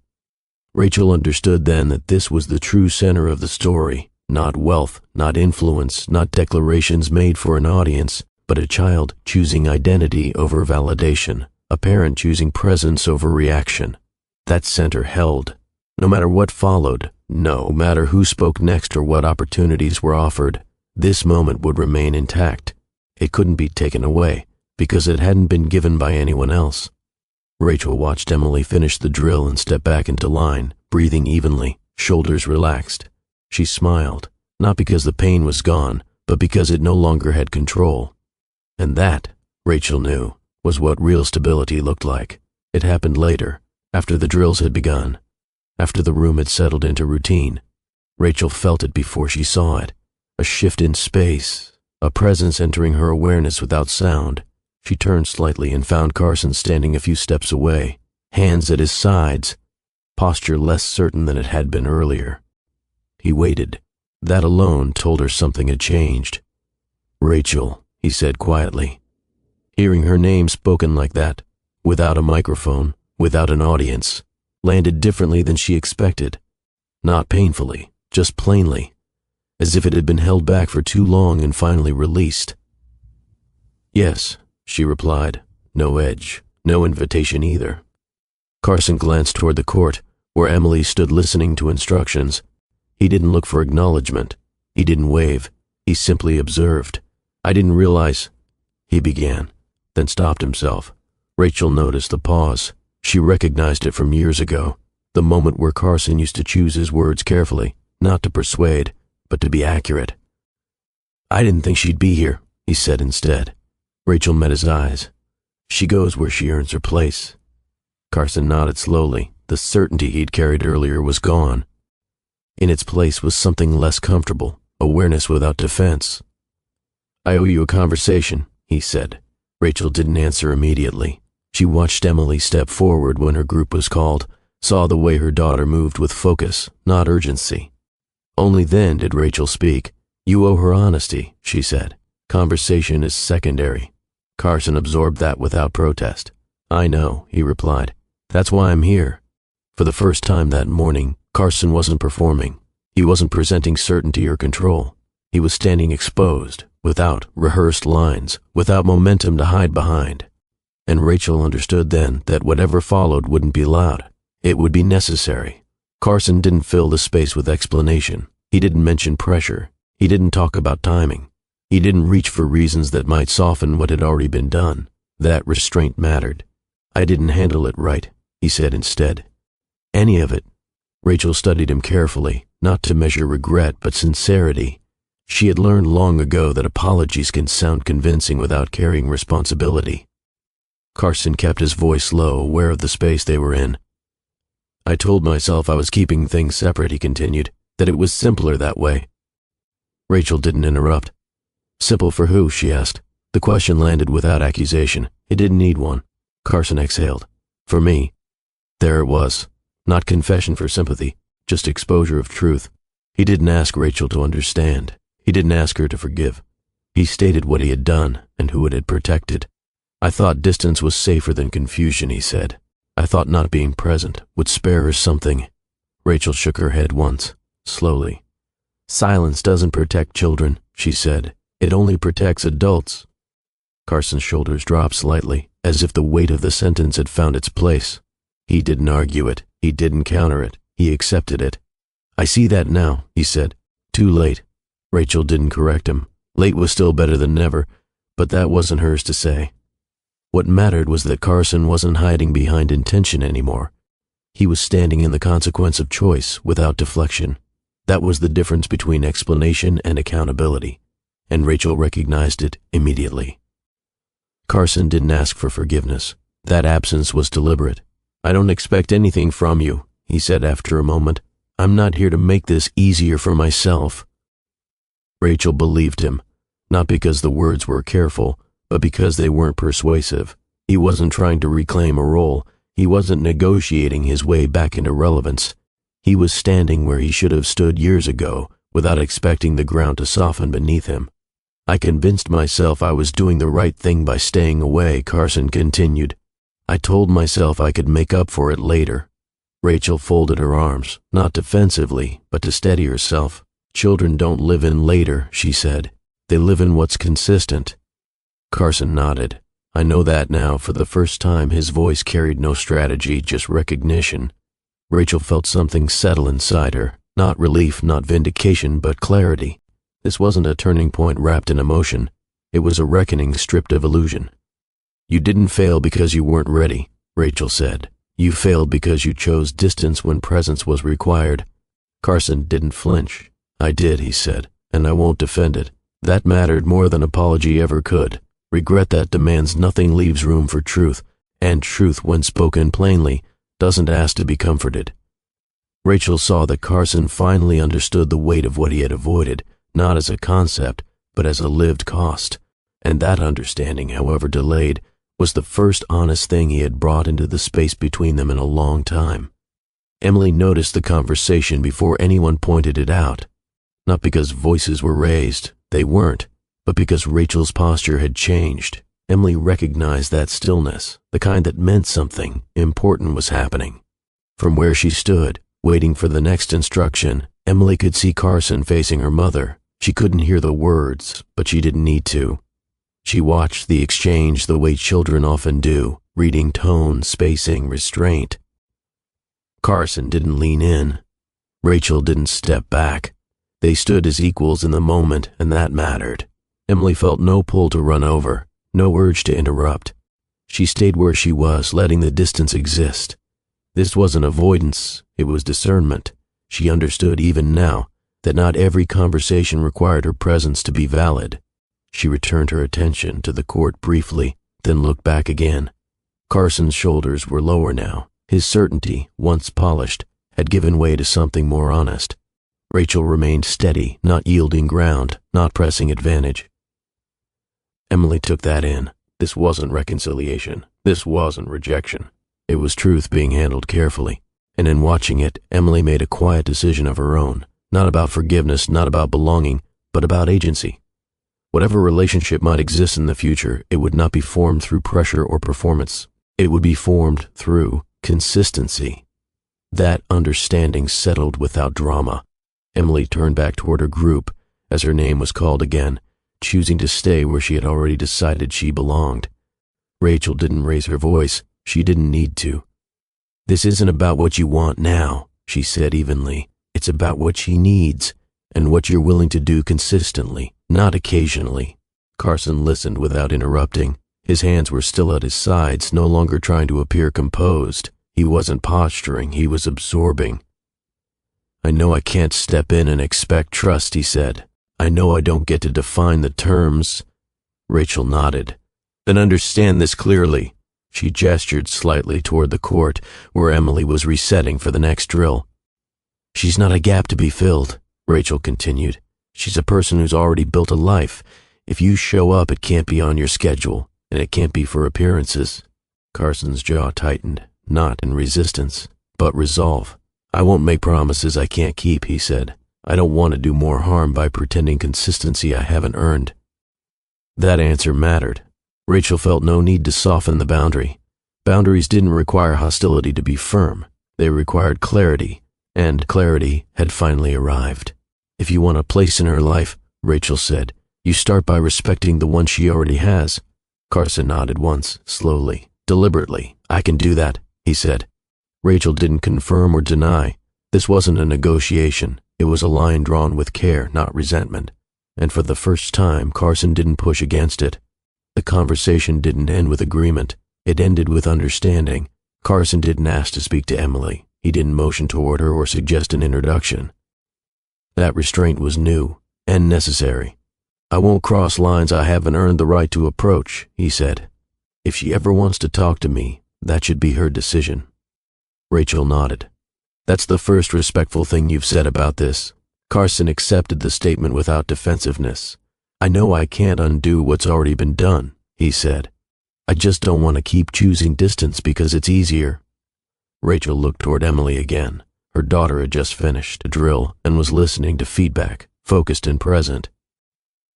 Rachel understood then that this was the true center of the story. Not wealth, not influence, not declarations made for an audience, but a child choosing identity over validation, a parent choosing presence over reaction. That center held. No matter what followed, no matter who spoke next or what opportunities were offered, this moment would remain intact. It couldn't be taken away, because it hadn't been given by anyone else. Rachel watched Emily finish the drill and step back into line, breathing evenly, shoulders relaxed. She smiled, not because the pain was gone, but because it no longer had control. And that, Rachel knew, was what real stability looked like. It happened later, after the drills had begun, after the room had settled into routine. Rachel felt it before she saw it, a shift in space, a presence entering her awareness without sound. She turned slightly and found Carson standing a few steps away, hands at his sides, posture less certain than it had been earlier. He waited. That alone told her something had changed. "Rachel," he said quietly. Hearing her name spoken like that, without a microphone, without an audience, landed differently than she expected. Not painfully, just plainly, as if it had been held back for too long and finally released. "Yes," she replied, no edge, no invitation either. Carson glanced toward the court, where Emily stood listening to instructions. He didn't look for acknowledgement. He didn't wave. He simply observed. "I didn't realize," he began, then stopped himself. Rachel noticed the pause. She recognized it from years ago, the moment where Carson used to choose his words carefully, not to persuade, but to be accurate. "I didn't think she'd be here," he said instead. Rachel met his eyes. "She goes where she earns her place." Carson nodded slowly. The certainty he'd carried earlier was gone. In its place was something less comfortable, awareness without defense. "I owe you a conversation," he said. Rachel didn't answer immediately. She watched Emily step forward when her group was called, saw the way her daughter moved with focus, not urgency. Only then did Rachel speak. "You owe her honesty," she said. "Conversation is secondary." Carson absorbed that without protest. "I know," he replied. "That's why I'm here." For the first time that morning, Carson wasn't performing. He wasn't presenting certainty or control. He was standing exposed, without rehearsed lines, without momentum to hide behind. And Rachel understood then that whatever followed wouldn't be loud. It would be necessary. Carson didn't fill the space with explanation. He didn't mention pressure. He didn't talk about timing. He didn't reach for reasons that might soften what had already been done. That restraint mattered. "I didn't handle it right," he said instead. "Any of it." Rachel studied him carefully, not to measure regret but sincerity. She had learned long ago that apologies can sound convincing without carrying responsibility. Carson kept his voice low, aware of the space they were in. I told myself I was keeping things separate, he continued, that it was simpler that way. Rachel didn't interrupt. Simple for who? She asked. The question landed without accusation. It didn't need one. Carson exhaled. For me. There it was. Not confession for sympathy, just exposure of truth. He didn't ask Rachel to understand. He didn't ask her to forgive. He stated what he had done and who it had protected. I thought distance was safer than confusion, he said. I thought not being present would spare her something. Rachel shook her head once, slowly. Silence doesn't protect children, she said. It only protects adults. Carson's shoulders dropped slightly, as if the weight of the sentence had found its place. He didn't argue it. He didn't counter it. He accepted it. I see that now, he said. Too late. Rachel didn't correct him. Late was still better than never, but that wasn't hers to say. What mattered was that Carson wasn't hiding behind intention anymore. He was standing in the consequence of choice without deflection. That was the difference between explanation and accountability, and Rachel recognized it immediately. Carson didn't ask for forgiveness. That absence was deliberate. I don't expect anything from you, he said after a moment. I'm not here to make this easier for myself. Rachel believed him, not because the words were careful, but because they weren't persuasive. He wasn't trying to reclaim a role. He wasn't negotiating his way back into relevance. He was standing where he should have stood years ago, without expecting the ground to soften beneath him. I convinced myself I was doing the right thing by staying away, Carson continued. I told myself I could make up for it later. Rachel folded her arms, not defensively, but to steady herself. Children don't live in later, she said. They live in what's consistent. Carson nodded. I know that now. For the first time, his voice carried no strategy, just recognition. Rachel felt something settle inside her. Not relief, not vindication, but clarity. This wasn't a turning point wrapped in emotion. It was a reckoning stripped of illusion. You didn't fail because you weren't ready, Rachel said. You failed because you chose distance when presence was required. Carson didn't flinch. I did, he said, and I won't defend it. That mattered more than apology ever could. Regret that demands nothing leaves room for truth, and truth, when spoken plainly, doesn't ask to be comforted. Rachel saw that Carson finally understood the weight of what he had avoided, not as a concept, but as a lived cost, and that understanding, however delayed, was the first honest thing he had brought into the space between them in a long time. Emily noticed the conversation before anyone pointed it out, not because voices were raised, they weren't, but because Rachel's posture had changed. Emily recognized that stillness, the kind that meant something important was happening. From where she stood, waiting for the next instruction, Emily could see Carson facing her mother. She couldn't hear the words, but she didn't need to. She watched the exchange the way children often do, reading tone, spacing, restraint. Carson didn't lean in. Rachel didn't step back. They stood as equals in the moment, and that mattered. Emily felt no pull to run over, no urge to interrupt. She stayed where she was, letting the distance exist. This wasn't avoidance, it was discernment. She understood even now that not every conversation required her presence to be valid. She returned her attention to the court briefly, then looked back again. Carson's shoulders were lower now. His certainty, once polished, had given way to something more honest. Rachel remained steady, not yielding ground, not pressing advantage. Emily took that in. This wasn't reconciliation. This wasn't rejection. It was truth being handled carefully. And in watching it, Emily made a quiet decision of her own, not about forgiveness, not about belonging, but about agency. Whatever relationship might exist in the future, it would not be formed through pressure or performance. It would be formed through consistency. That understanding settled without drama. Emily turned back toward her group as her name was called again, choosing to stay where she had already decided she belonged. Rachel didn't raise her voice. She didn't need to. This isn't about what you want now, she said evenly. It's about what she needs, and what you're willing to do consistently, not occasionally. Carson listened without interrupting. His hands were still at his sides, no longer trying to appear composed. He wasn't posturing, he was absorbing. I know I can't step in and expect trust, he said. I know I don't get to define the terms. Rachel nodded. Then understand this clearly. She gestured slightly toward the court where Emily was resetting for the next drill. "She's not a gap to be filled," Rachel continued. "She's a person who's already built a life. If you show up, it can't be on your schedule, and it can't be for appearances." Carson's jaw tightened, not in resistance, but resolve. "I won't make promises I can't keep," he said. "I don't want to do more harm by pretending consistency I haven't earned." That answer mattered. Rachel felt no need to soften the boundary. Boundaries didn't require hostility to be firm. They required clarity, and clarity had finally arrived. "If you want a place in her life," Rachel said, "you start by respecting the one she already has." Carson nodded once, slowly, deliberately. "I can do that," he said. Rachel didn't confirm or deny. This wasn't a negotiation. It was a line drawn with care, not resentment. And for the first time, Carson didn't push against it. The conversation didn't end with agreement. It ended with understanding. Carson didn't ask to speak to Emily. He didn't motion toward her or suggest an introduction. That restraint was new and necessary. "I won't cross lines I haven't earned the right to approach," he said. "If she ever wants to talk to me, that should be her decision." Rachel nodded. "That's the first respectful thing you've said about this." Carson accepted the statement without defensiveness. "I know I can't undo what's already been done," he said. "I just don't want to keep choosing distance because it's easier." Rachel looked toward Emily again. Her daughter had just finished a drill and was listening to feedback, focused and present.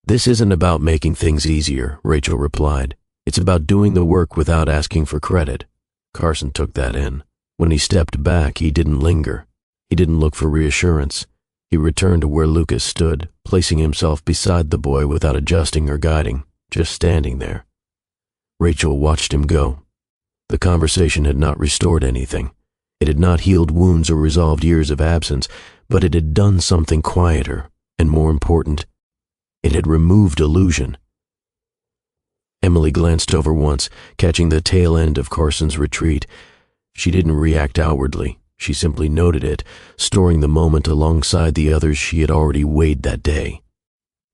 "This isn't about making things easier," Rachel replied. "It's about doing the work without asking for credit." Carson took that in. When he stepped back, he didn't linger. He didn't look for reassurance. He returned to where Lucas stood, placing himself beside the boy without adjusting or guiding, just standing there. Rachel watched him go. The conversation had not restored anything. It had not healed wounds or resolved years of absence, but it had done something quieter, and more important, it had removed illusion. Emily glanced over once, catching the tail end of Carson's retreat. She didn't react outwardly. She simply noted it, storing the moment alongside the others she had already weighed that day.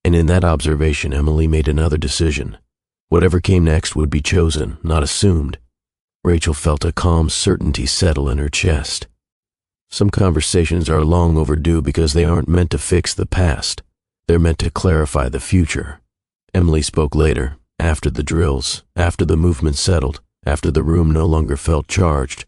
And in that observation, Emily made another decision. Whatever came next would be chosen, not assumed. Rachel felt a calm certainty settle in her chest. Some conversations are long overdue because they aren't meant to fix the past. They're meant to clarify the future. Emily spoke later, after the drills, after the movement settled, after the room no longer felt charged.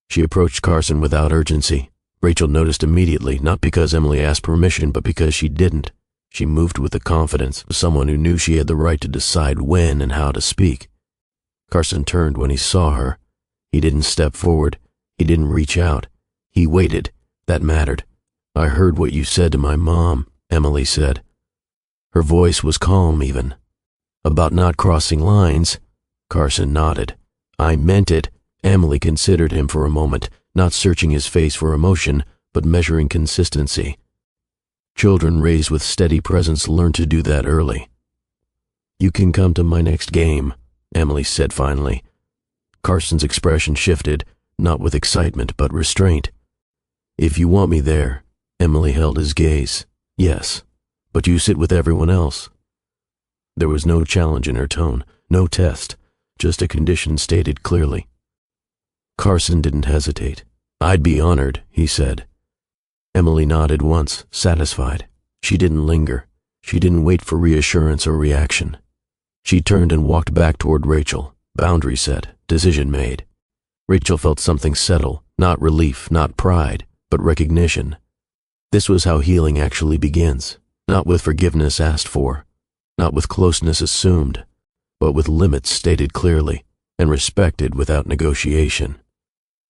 She approached Carson without urgency. Rachel noticed immediately, not because Emily asked permission, but because she didn't. She moved with the confidence of someone who knew she had the right to decide when and how to speak. Carson turned when he saw her. He didn't step forward. He didn't reach out. He waited. That mattered. "I heard what you said to my mom," Emily said. Her voice was calm even. "About not crossing lines?" Carson nodded. "I meant it." Emily considered him for a moment, not searching his face for emotion, but measuring consistency. Children raised with steady presence learn to do that early. "You can come to my next game," Emily said finally. Carson's expression shifted, not with excitement but restraint. "If you want me there," Emily held his gaze. "Yes, but you sit with everyone else." There was no challenge in her tone, no test, just a condition stated clearly. Carson didn't hesitate. "I'd be honored," he said. Emily nodded once, satisfied. She didn't linger. She didn't wait for reassurance or reaction. She turned and walked back toward Rachel. Boundary set, decision made. Rachel felt something settle, not relief, not pride, but recognition. This was how healing actually begins, not with forgiveness asked for, not with closeness assumed, but with limits stated clearly and respected without negotiation.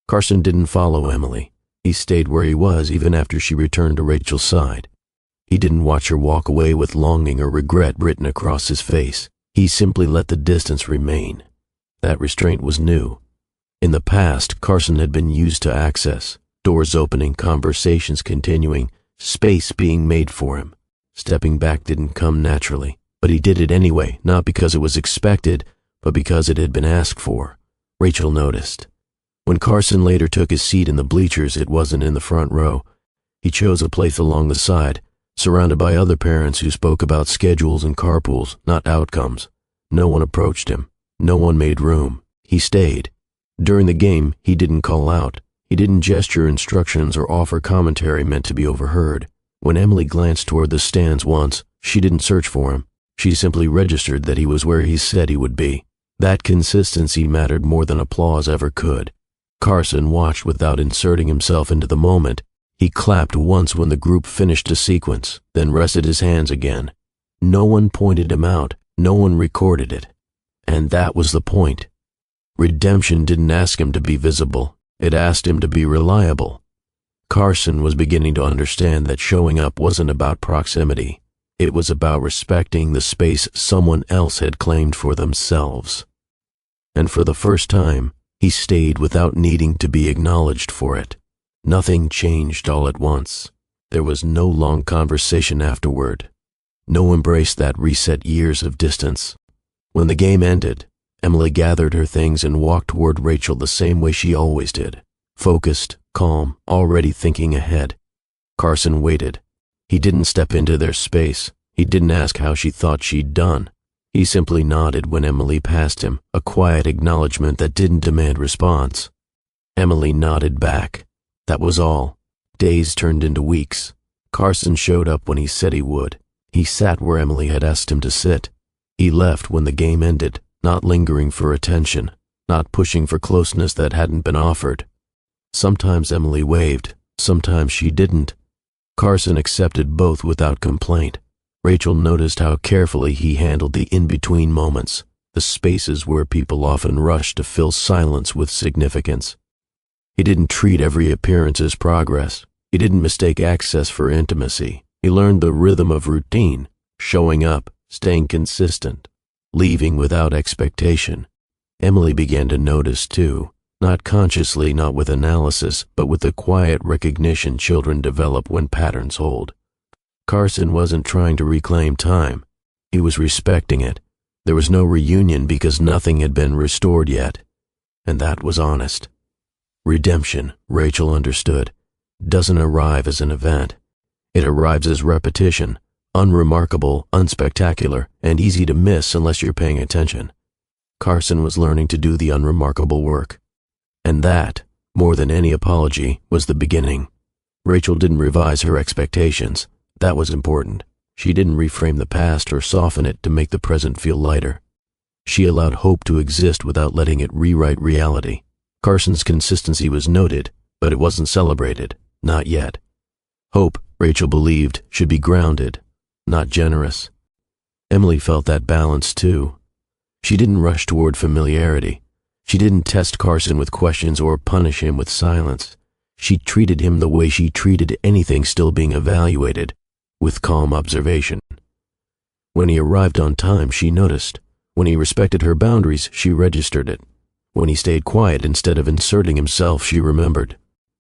Carson didn't follow Emily. He stayed where he was even after she returned to Rachel's side. He didn't watch her walk away with longing or regret written across his face. He simply let the distance remain. That restraint was new. In the past, Carson had been used to access, doors opening, conversations continuing, space being made for him. Stepping back didn't come naturally, but he did it anyway, not because it was expected, but because it had been asked for. Rachel noticed. When Carson later took his seat in the bleachers, it wasn't in the front row. He chose a place along the side, surrounded by other parents who spoke about schedules and carpools, not outcomes. No one approached him. No one made room. He stayed. During the game, he didn't call out. He didn't gesture instructions or offer commentary meant to be overheard. When Emily glanced toward the stands once, she didn't search for him. She simply registered that he was where he said he would be. That consistency mattered more than applause ever could. Carson watched without inserting himself into the moment. He clapped once when the group finished a sequence, then rested his hands again. No one pointed him out. No one recorded it. And that was the point. Redemption didn't ask him to be visible. It asked him to be reliable. Carson was beginning to understand that showing up wasn't about proximity. It was about respecting the space someone else had claimed for themselves. And for the first time, he stayed without needing to be acknowledged for it. Nothing changed all at once. There was no long conversation afterward. No embrace that reset years of distance. When the game ended, Emily gathered her things and walked toward Rachel the same way she always did. Focused, calm, already thinking ahead. Carson waited. He didn't step into their space. He didn't ask how she thought she'd done. He simply nodded when Emily passed him, a quiet acknowledgement that didn't demand response. Emily nodded back. That was all. Days turned into weeks. Carson showed up when he said he would. He sat where Emily had asked him to sit. He left when the game ended, not lingering for attention, not pushing for closeness that hadn't been offered. Sometimes Emily waved, sometimes she didn't. Carson accepted both without complaint. Rachel noticed how carefully he handled the in-between moments, the spaces where people often rush to fill silence with significance. He didn't treat every appearance as progress. He didn't mistake access for intimacy. He learned the rhythm of routine, showing up, staying consistent, leaving without expectation. Emily began to notice too, not consciously, not with analysis, but with the quiet recognition children develop when patterns hold. Carson wasn't trying to reclaim time. He was respecting it. There was no reunion because nothing had been restored yet. And that was honest. Redemption, Rachel understood, doesn't arrive as an event. It arrives as repetition, unremarkable, unspectacular, and easy to miss unless you're paying attention. Carson was learning to do the unremarkable work. And that, more than any apology, was the beginning. Rachel didn't revise her expectations. That was important. She didn't reframe the past or soften it to make the present feel lighter. She allowed hope to exist without letting it rewrite reality. Carson's consistency was noted, but it wasn't celebrated. Not yet. Hope, Rachel believed, should be grounded, not generous. Emily felt that balance too. She didn't rush toward familiarity. She didn't test Carson with questions or punish him with silence. She treated him the way she treated anything still being evaluated, with calm observation. When he arrived on time, she noticed. When he respected her boundaries, she registered it. When he stayed quiet instead of inserting himself, she remembered.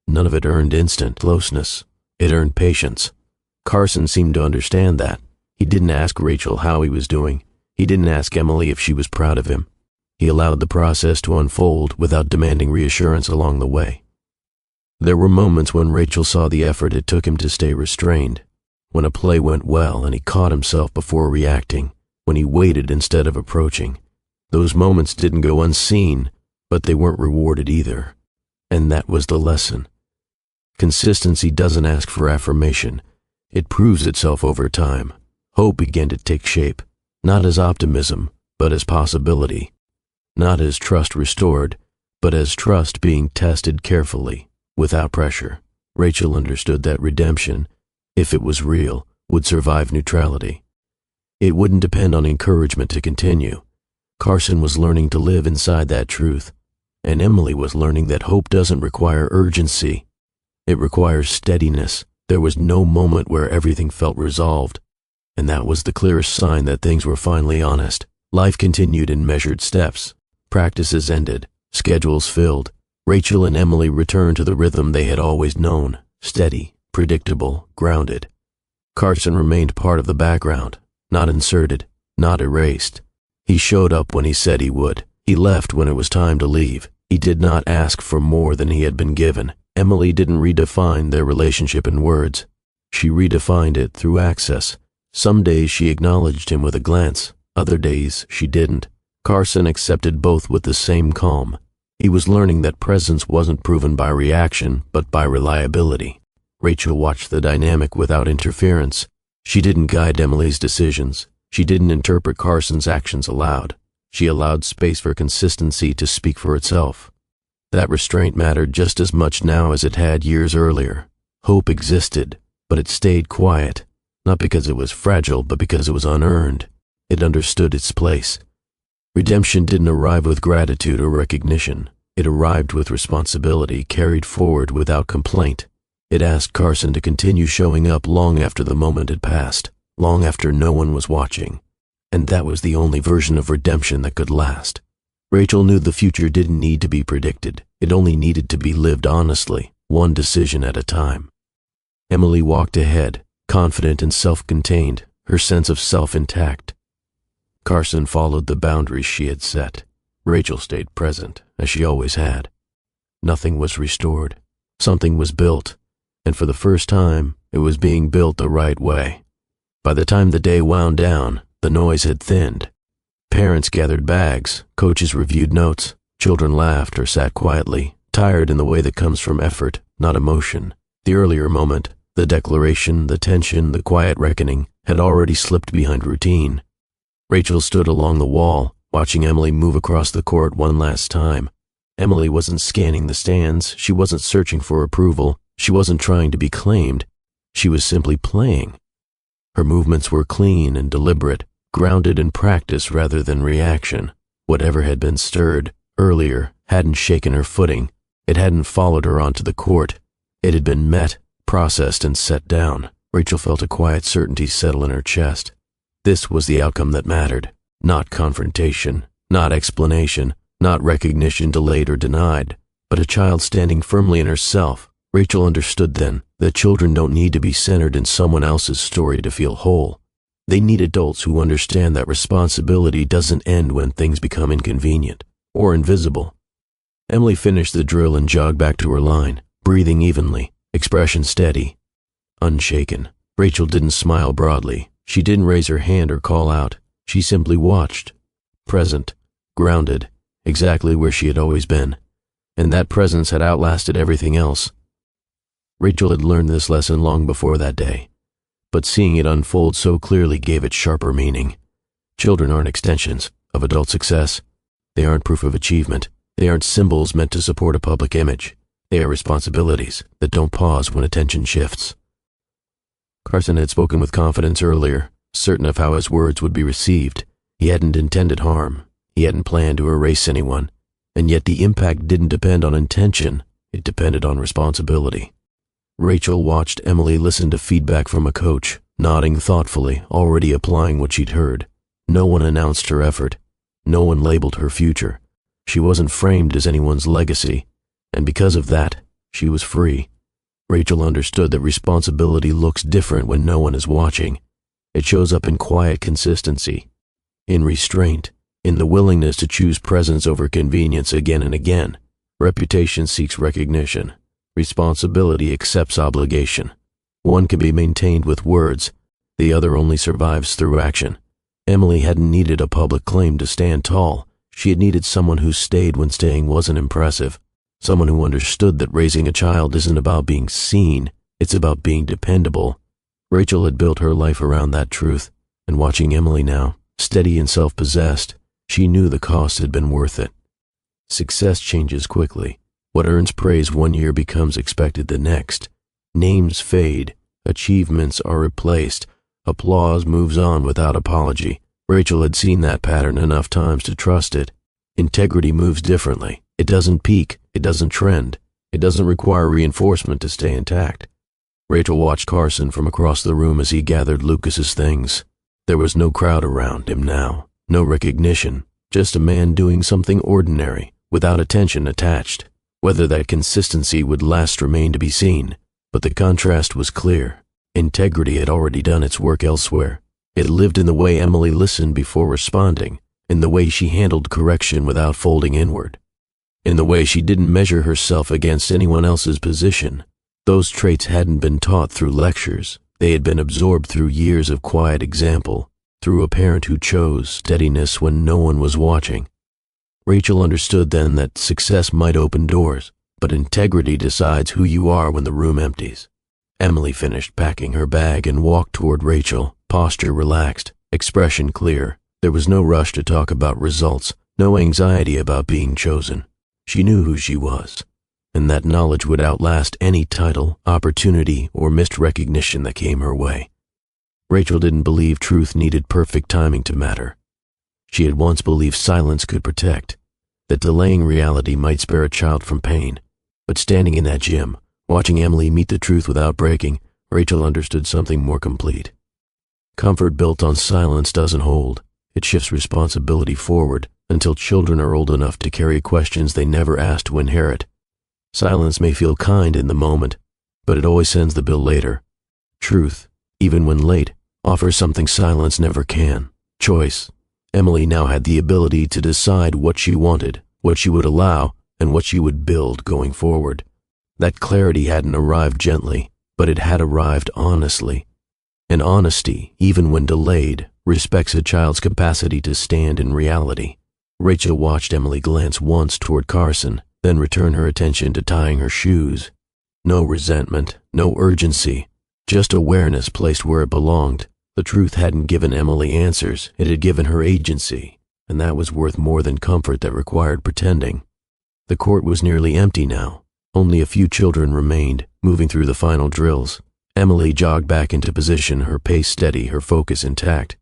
None of it earned instant closeness. It earned patience. Carson seemed to understand that. He didn't ask Rachel how he was doing. He didn't ask Emily if she was proud of him. He allowed the process to unfold without demanding reassurance along the way. There were moments when Rachel saw the effort it took him to stay restrained, when a play went well and he caught himself before reacting, when he waited instead of approaching. Those moments didn't go unseen, but they weren't rewarded either. And that was the lesson. Consistency doesn't ask for affirmation. It proves itself over time. Hope began to take shape, not as optimism, but as possibility. Not as trust restored, but as trust being tested carefully, without pressure. Rachel understood that redemption, if it was real, would survive neutrality. It wouldn't depend on encouragement to continue. Carson was learning to live inside that truth, and Emily was learning that hope doesn't require urgency. It requires steadiness. There was no moment where everything felt resolved, and that was the clearest sign that things were finally honest. Life continued in measured steps. Practices ended. Schedules filled. Rachel and Emily returned to the rhythm they had always known, steady, predictable, grounded. Carson remained part of the background, not inserted, not erased. He showed up when he said he would. He left when it was time to leave. He did not ask for more than he had been given. Emily didn't redefine their relationship in words. She redefined it through access. Some days she acknowledged him with a glance. Other days she didn't. Carson accepted both with the same calm. He was learning that presence wasn't proven by reaction, but by reliability. Rachel watched the dynamic without interference. She didn't guide Emily's decisions. She didn't interpret Carson's actions aloud. She allowed space for consistency to speak for itself. That restraint mattered just as much now as it had years earlier. Hope existed, but it stayed quiet, not because it was fragile, but because it was unearned. It understood its place. Redemption didn't arrive with gratitude or recognition. It arrived with responsibility, carried forward without complaint. It asked Carson to continue showing up long after the moment had passed, long after no one was watching. And that was the only version of redemption that could last. Rachel knew the future didn't need to be predicted. It only needed to be lived honestly, one decision at a time. Emily walked ahead, confident and self-contained, her sense of self intact. Carson followed the boundaries she had set. Rachel stayed present, as she always had. Nothing was restored. Something was built, and for the first time, it was being built the right way. By the time the day wound down, the noise had thinned. Parents gathered bags, coaches reviewed notes, children laughed or sat quietly, tired in the way that comes from effort, not emotion. The earlier moment, the declaration, the tension, the quiet reckoning, had already slipped behind routine. Rachel stood along the wall, watching Emily move across the court one last time. Emily wasn't scanning the stands, she wasn't searching for approval, she wasn't trying to be claimed, she was simply playing. Her movements were clean and deliberate, grounded in practice rather than reaction. Whatever had been stirred earlier hadn't shaken her footing. It hadn't followed her onto the court. It had been met, processed, and set down. Rachel felt a quiet certainty settle in her chest. This was the outcome that mattered. Not confrontation, not explanation, not recognition delayed or denied, but a child standing firmly in herself. Rachel understood then that children don't need to be centered in someone else's story to feel whole. They need adults who understand that responsibility doesn't end when things become inconvenient or invisible. Emily finished the drill and jogged back to her line, breathing evenly, expression steady, unshaken. Rachel didn't smile broadly. She didn't raise her hand or call out. She simply watched, present, grounded, exactly where she had always been. And that presence had outlasted everything else. Rachel had learned this lesson long before that day, but seeing it unfold so clearly gave it sharper meaning. Children aren't extensions of adult success. They aren't proof of achievement. They aren't symbols meant to support a public image. They are responsibilities that don't pause when attention shifts. Carson had spoken with confidence earlier, certain of how his words would be received. He hadn't intended harm. He hadn't planned to erase anyone. And yet the impact didn't depend on intention. It depended on responsibility. Rachel watched Emily listen to feedback from a coach, nodding thoughtfully, already applying what she'd heard. No one announced her effort. No one labeled her future. She wasn't framed as anyone's legacy, and because of that, she was free. Rachel understood that responsibility looks different when no one is watching. It shows up in quiet consistency, in restraint, in the willingness to choose presence over convenience again and again. Reputation seeks recognition. Responsibility accepts obligation. One can be maintained with words. The other only survives through action. Emily hadn't needed a public claim to stand tall. She had needed someone who stayed when staying wasn't impressive. Someone who understood that raising a child isn't about being seen, it's about being dependable. Rachel had built her life around that truth, and watching Emily now, steady and self-possessed, she knew the cost had been worth it. Success changes quickly. What earns praise one year becomes expected the next. Names fade, achievements are replaced, applause moves on without apology. Rachel had seen that pattern enough times to trust it. Integrity moves differently. It doesn't peak, it doesn't trend, it doesn't require reinforcement to stay intact. Rachel watched Carson from across the room as he gathered Lucas's things. There was no crowd around him now, no recognition, just a man doing something ordinary, without attention attached. Whether that consistency would last remained to be seen, but the contrast was clear. Integrity had already done its work elsewhere. It lived in the way Emily listened before responding, in the way she handled correction without folding inward, in the way she didn't measure herself against anyone else's position. Those traits hadn't been taught through lectures. They had been absorbed through years of quiet example. through a parent who chose steadiness when no one was watching. Rachel understood then that success might open doors, but integrity decides who you are when the room empties. Emily finished packing her bag and walked toward Rachel, posture relaxed, expression clear. There was no rush to talk about results, no anxiety about being chosen. She knew who she was, and that knowledge would outlast any title, opportunity, or missed recognition that came her way. Rachel didn't believe truth needed perfect timing to matter. She had once believed silence could protect, that delaying reality might spare a child from pain. But standing in that gym, watching Emily meet the truth without breaking, Rachel understood something more complete. Comfort built on silence doesn't hold. It shifts responsibility forward until children are old enough to carry questions they never asked to inherit. Silence may feel kind in the moment, but it always sends the bill later. Truth, even when late, offers something silence never can: choice. Emily now had the ability to decide what she wanted, what she would allow, and what she would build going forward. That clarity hadn't arrived gently, but it had arrived honestly. And honesty, even when delayed, respects a child's capacity to stand in reality. Rachel watched Emily glance once toward Carson, then return her attention to tying her shoes. No resentment, no urgency, just awareness placed where it belonged. The truth hadn't given Emily answers, it had given her agency, and that was worth more than comfort that required pretending. The court was nearly empty now. Only a few children remained, moving through the final drills. Emily jogged back into position, her pace steady, her focus intact.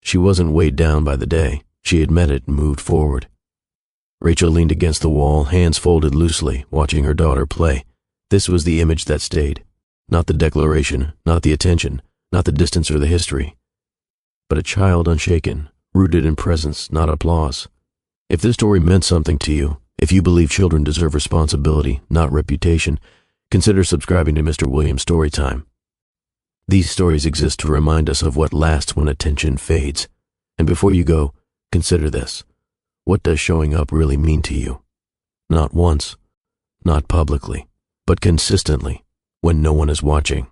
She wasn't weighed down by the day. She had met it and moved forward. Rachel leaned against the wall, hands folded loosely, watching her daughter play. This was the image that stayed. Not the declaration, not the attention, not the distance or the history, but a child unshaken, rooted in presence, not applause. If this story meant something to you, if you believe children deserve responsibility, not reputation, consider subscribing to Mr. Williams Storytime. These stories exist to remind us of what lasts when attention fades. And before you go, consider this. What does showing up really mean to you? Not once, not publicly, but consistently, when no one is watching.